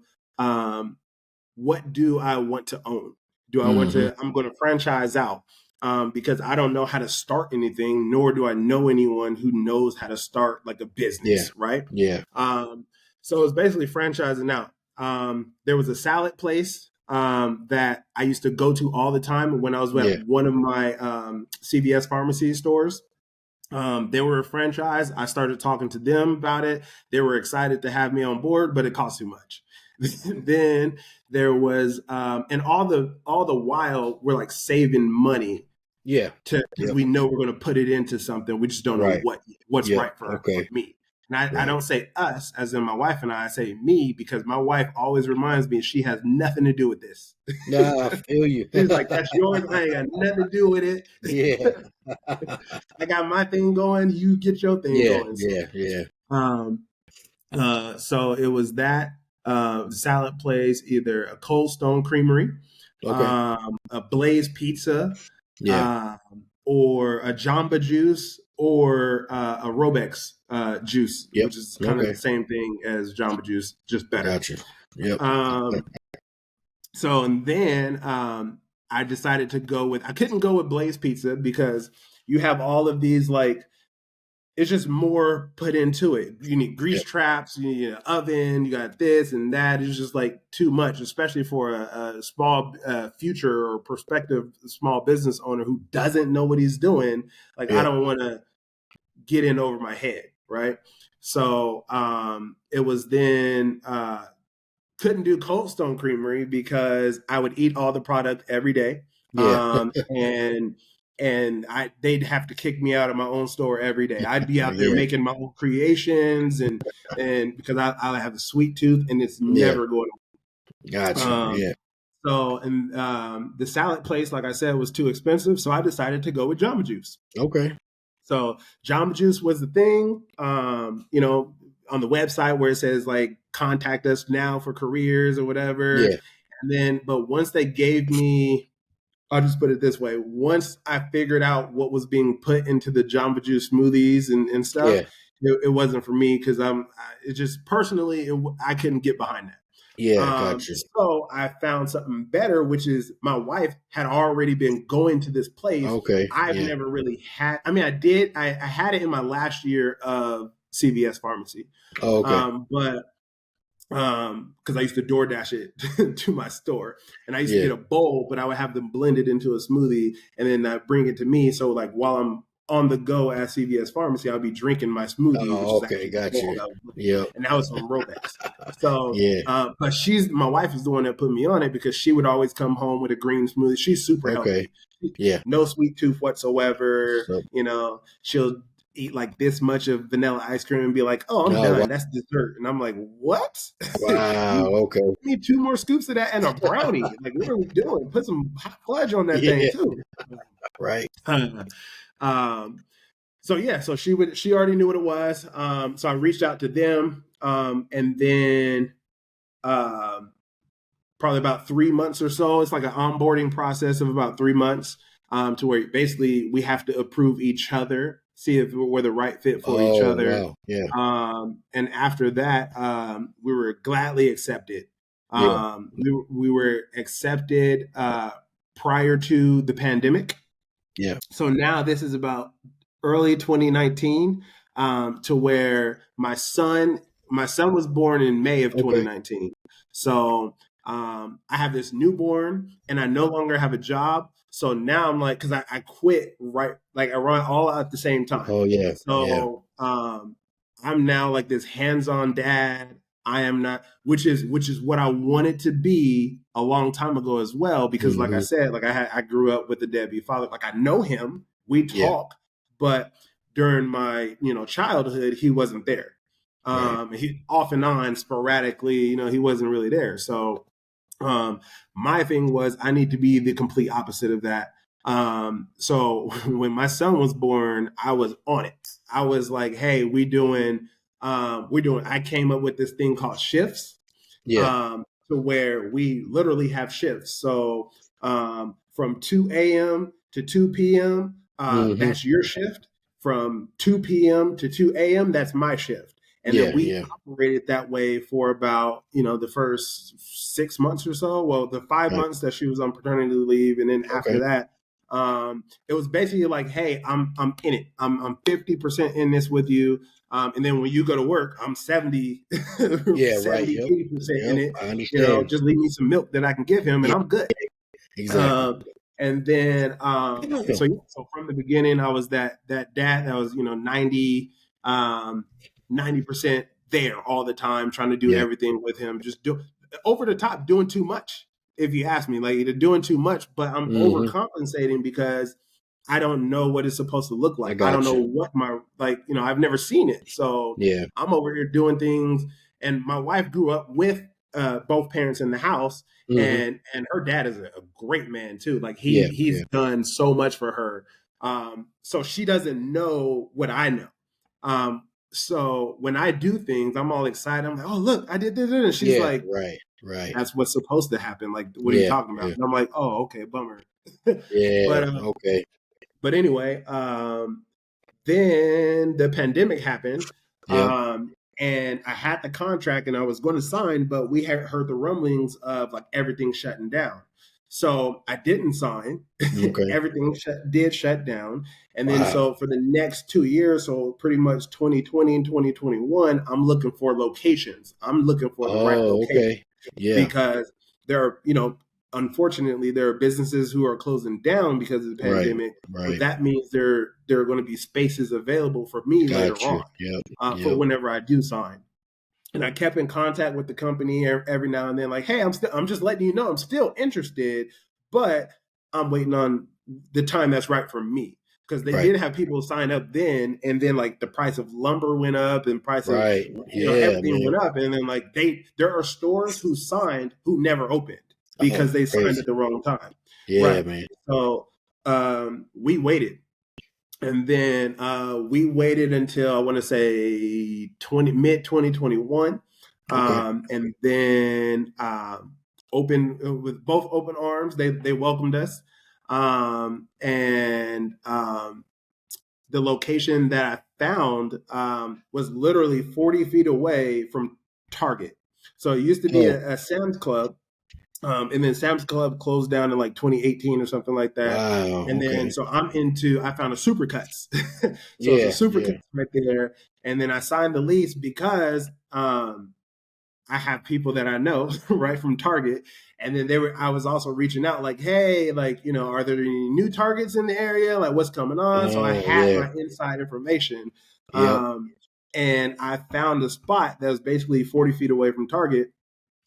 B: what do I want to own? Do I want to? I'm going to franchise out because I don't know how to start anything, nor do I know anyone who knows how to start like a business, right?
A: Yeah.
B: So it's basically franchising out. There was a salad place that I used to go to all the time when I was at one of my CVS pharmacy stores. They were a franchise. I started talking to them about it. They were excited to have me on board, but it cost too much. Then there was, and all the while we're like saving money.
A: Yeah.
B: Because we know we're going to put it into something. We just don't know what's right for me. And I don't say us, as in my wife and I say me, because my wife always reminds me she has nothing to do with this.
A: Nah, I feel you.
B: She's like, that's yours. I ain't got nothing to do with it.
A: Yeah.
B: I got my thing going. You get your thing going. So it was that salad place, either a Cold Stone Creamery, a Blaze Pizza, or a Jamba Juice, or a Robex juice, which is kind of the same thing as Jamba Juice, just better.
A: Gotcha. Yep.
B: So and then I decided to go with, I couldn't go with Blaze Pizza because you have all of these, like, it's just more put into it. You need grease traps, you need an oven, you got this and that. It's just like too much, especially for a small future or prospective small business owner who doesn't know what he's doing. Like, I don't want to get in over my head, right? So it was then couldn't do Cold Stone Creamery because I would eat all the product every day. And they'd have to kick me out of my own store every day. I'd be out there making my own creations, and because I have a sweet tooth and it's never going
A: to. Gotcha.
B: So, and the salad place, like I said, was too expensive. So I decided to go with Jamba Juice.
A: Okay. So
B: Jamba Juice was the thing, you know, on the website where it says like, contact us now for careers or whatever. And then, but once they gave me, I'll just put it this way. Once I figured out what was being put into the Jamba Juice smoothies and stuff, it wasn't for me because it just personally, I couldn't get behind that.
A: Gotcha.
B: So I found something better, which is my wife had already been going to this place.
A: Okay.
B: I've never really had, I mean, I did, I had it in my last year of CVS pharmacy. But because I used to DoorDash it to my store, and I used to get a bowl, but I would have them blend it into a smoothie and then bring it to me. So like while I'm on the go at CVS pharmacy, I'll be drinking my smoothie.
A: Gotcha.
B: And that was from Robex. So, but my wife is the one that put me on it because she would always come home with a green smoothie. She's super healthy. No sweet tooth whatsoever. You know, she'll eat like this much of vanilla ice cream and be like, oh, I'm done. Wow. That's dessert. And I'm like, what?
A: Wow. Okay.
B: We need 2 more scoops of that and a brownie. Like, what are we doing? Put some hot fudge on that thing too.
A: Right.
B: So she already knew what it was. So I reached out to them. And then probably about 3 months or so, it's like an onboarding process of about 3 months, to where basically we have to approve each other, see if we're the right fit for each other. Wow. And after that, we were gladly accepted. We were accepted prior to the pandemic. So now this is about early 2019, to where my son was born in May of 2019. So I have this newborn and I no longer have a job. So now I'm like, because I quit right, like I run all at the same time. So I'm now like this hands-on dad. I am not, which is what I wanted to be a long time ago as well. Because like I said, like I grew up with a deadbeat father. Like I know him, we talk, but during my childhood, he wasn't there. He off and on sporadically, he wasn't really there. So my thing was I need to be the complete opposite of that. So when my son was born, I was on it. I was like, hey, I came up with this thing called shifts. To where we literally have shifts. So from 2 a.m. to 2 p.m., that's your shift. From 2 p.m. to 2 a.m., that's my shift. And then we operated that way for about, the first 6 months or so. Well, the 5 months that she was on paternity leave. And then after that, it was basically like, hey, I'm in it. I'm 50% in this with you. And then when you go to work, I'm 70, 80% in it.
A: I understand.
B: Just leave me some milk that I can give him and I'm good.
A: Exactly.
B: And then, so from the beginning, I was that dad that was, 90% there all the time, trying to do everything with him, just do over the top, doing too much. If you ask me, like, either doing too much, but I'm overcompensating because I don't know what it's supposed to look like. I don't know what I've never seen it. So I'm over here doing things. And my wife grew up with both parents in the house, and her dad is a great man too. Like he's done so much for her. So she doesn't know what I know. So when I do things, I'm all excited. I'm like, oh, look, I did this. And she's like,
A: right.
B: That's what's supposed to happen. Like, what are you talking about? And I'm like, oh, okay, bummer. But anyway, then the pandemic happened. And I had the contract and I was going to sign, but we had heard the rumblings of like everything shutting down. So I didn't sign. Everything did shut down. And then so for the next 2 years, so pretty much 2020 and 2021, I'm looking for locations. I'm looking for the right location. Because there are, unfortunately, there are businesses who are closing down because of the pandemic. But that means there are going to be spaces available for me later on for whenever I do sign. And I kept in contact with the company every now and then, like, hey, I'm just letting you know I'm still interested, but I'm waiting on the time that's right for me. Because they did have people sign up then, and then like the price of lumber went up and price of everything went up. And then like there are stores who signed who never opened because they signed at the wrong time.
A: Man.
B: So we waited. And then we waited until I want to say mid 2021, and then open with both open arms. They welcomed us, and the location that I found was literally 40 feet away from Target. So it used to be a Sam's Club. And then Sam's Club closed down in like 2018 or something like that. And then, so I found a Supercuts. So it's a Supercuts right there. And then I signed the lease because I have people that I know right from Target. And then I was also reaching out like, hey, like, are there any new Targets in the area? Like what's coming on? So I had my inside information. And I found a spot that was basically 40 feet away from Target.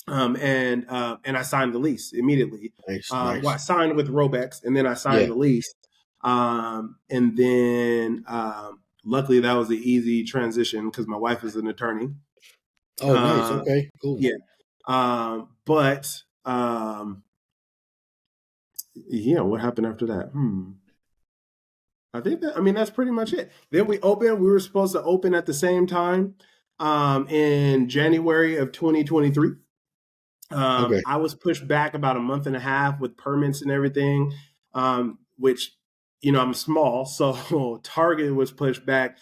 B: And I signed the lease immediately.
A: Nice.
B: Well, I signed with Robex, and then I signed the lease. And then luckily that was an easy transition because my wife is an attorney.
A: Oh, nice. Okay, cool.
B: Yeah. But what happened after that? I think that's pretty much it. Then we opened. We were supposed to open at the same time in January of 2023. I was pushed back about a month and a half with permits and everything, which, I'm small. So Target was pushed back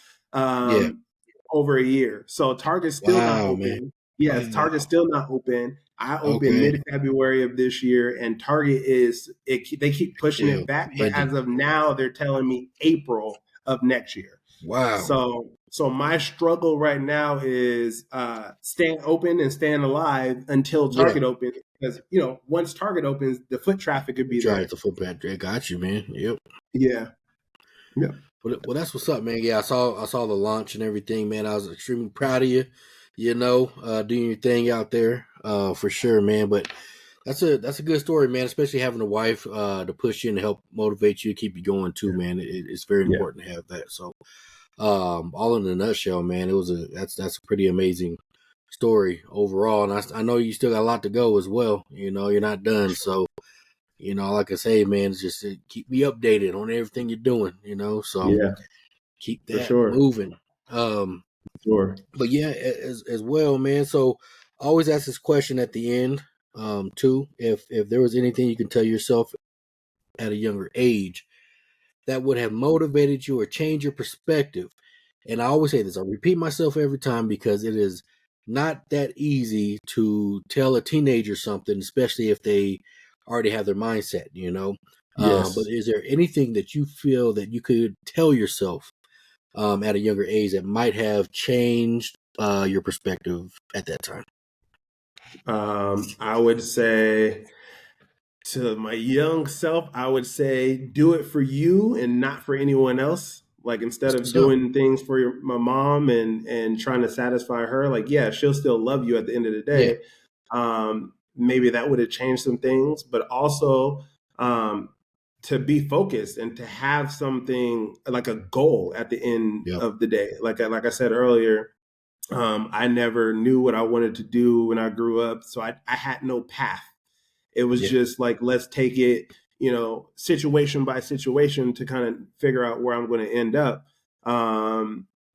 B: over a year. So Target's still not open. Man. Yes, Target's still not open. I opened mid-February of this year, and Target they keep pushing it back. But as of now, they're telling me April of next year.
A: Wow.
B: So my struggle right now is staying open and staying alive until Target opens. Because, once Target opens, the foot traffic could be there.
A: The foot traffic. Got you, man. Yep.
B: Yeah.
A: Well, that's what's up, man. Yeah, I saw the launch and everything, man. I was extremely proud of you. doing your thing out there, for sure, man. But that's a good story, man. Especially having a wife to push you and help motivate you, keep you going too, man. It's very
B: Yeah.
A: important to have that. So, all in a nutshell, man, that's a pretty amazing story overall. And I know you still got a lot to go as well. You're not done. So, all I can say, man, is just keep me updated on everything you're doing. So
B: Yeah,
A: keep
B: for
A: that
B: sure.
A: moving.
B: Sure.
A: But yeah, as well, man. So I always ask this question at the end, too. If there was anything you can tell yourself at a younger age that would have motivated you or changed your perspective, and I always say this, I repeat myself every time because it is not that easy to tell a teenager something, especially if they already have their mindset. But
B: Yes.
A: is there anything that you feel that you could tell yourself at a younger age that might have changed your perspective at that time?
B: I would say to my young self, I would say do it for you and not for anyone else. Like instead
A: That's
B: of
A: what's up.
B: doing things for my mom and trying to satisfy her, like yeah, she'll still love you at the end of the
A: Yeah.
B: day. Maybe that would have changed some things, but also um, to be focused and to have something like a goal at the end
A: Yep.
B: of the day. Like I said earlier, I never knew what I wanted to do when I grew up, so I had no path. It was
A: Yeah.
B: just like, let's take it, situation by situation to kind of figure out where I'm going to end up.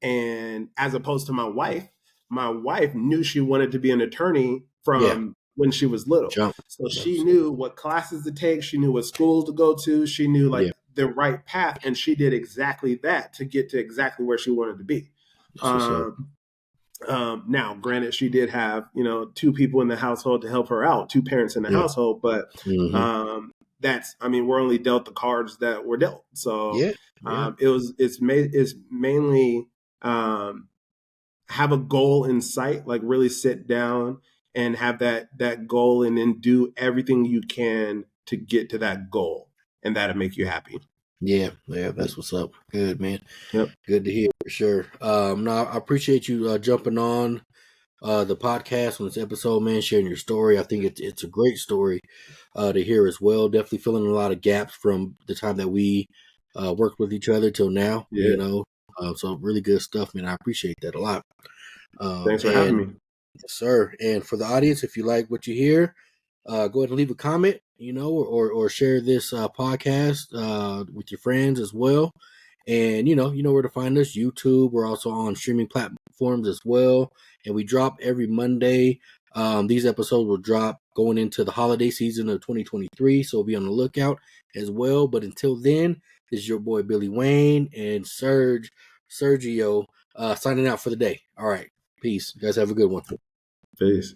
B: And as opposed to my wife knew she wanted to be an attorney
A: Yeah.
B: from when she was little.
A: Jump.
B: So
A: That's
B: she
A: what's up.
B: knew what classes to take. She knew what schools to go to. She knew
A: Yeah.
B: like the right path. And she did exactly that to get to exactly where she wanted to be.
A: That's what's up.
B: Um, now, granted, she did have two people in the household to help her out, two parents in the
A: Yeah.
B: household, but
A: Mm-hmm.
B: we're only dealt the cards that were dealt. So
A: Yeah. Yeah.
B: it's mainly have a goal in sight, like really sit down and have that goal, and then do everything you can to get to that goal, and that'll make you happy.
A: Yeah. Yeah. That's what's up. Good, man.
B: Yep.
A: Good to hear for sure. No, I appreciate you jumping on the podcast on this episode, man, sharing your story. I think it's a great story to hear as well. Definitely filling a lot of gaps from the time that we worked with each other till now,
B: Yeah.
A: So really good stuff, man. I appreciate that a lot.
B: Thanks for having
A: And
B: me.
A: yes, sir. And for the audience, if you like what you hear, go ahead and leave a comment, or share this podcast with your friends as well. And you know where to find us. YouTube. We're also on streaming platforms as well. And we drop every Monday. These episodes will drop going into the holiday season of 2023. So be on the lookout as well. But until then, this is your boy Billy Wayne and Sergio signing out for the day. All right. Peace. You guys have a good one.
B: Peace.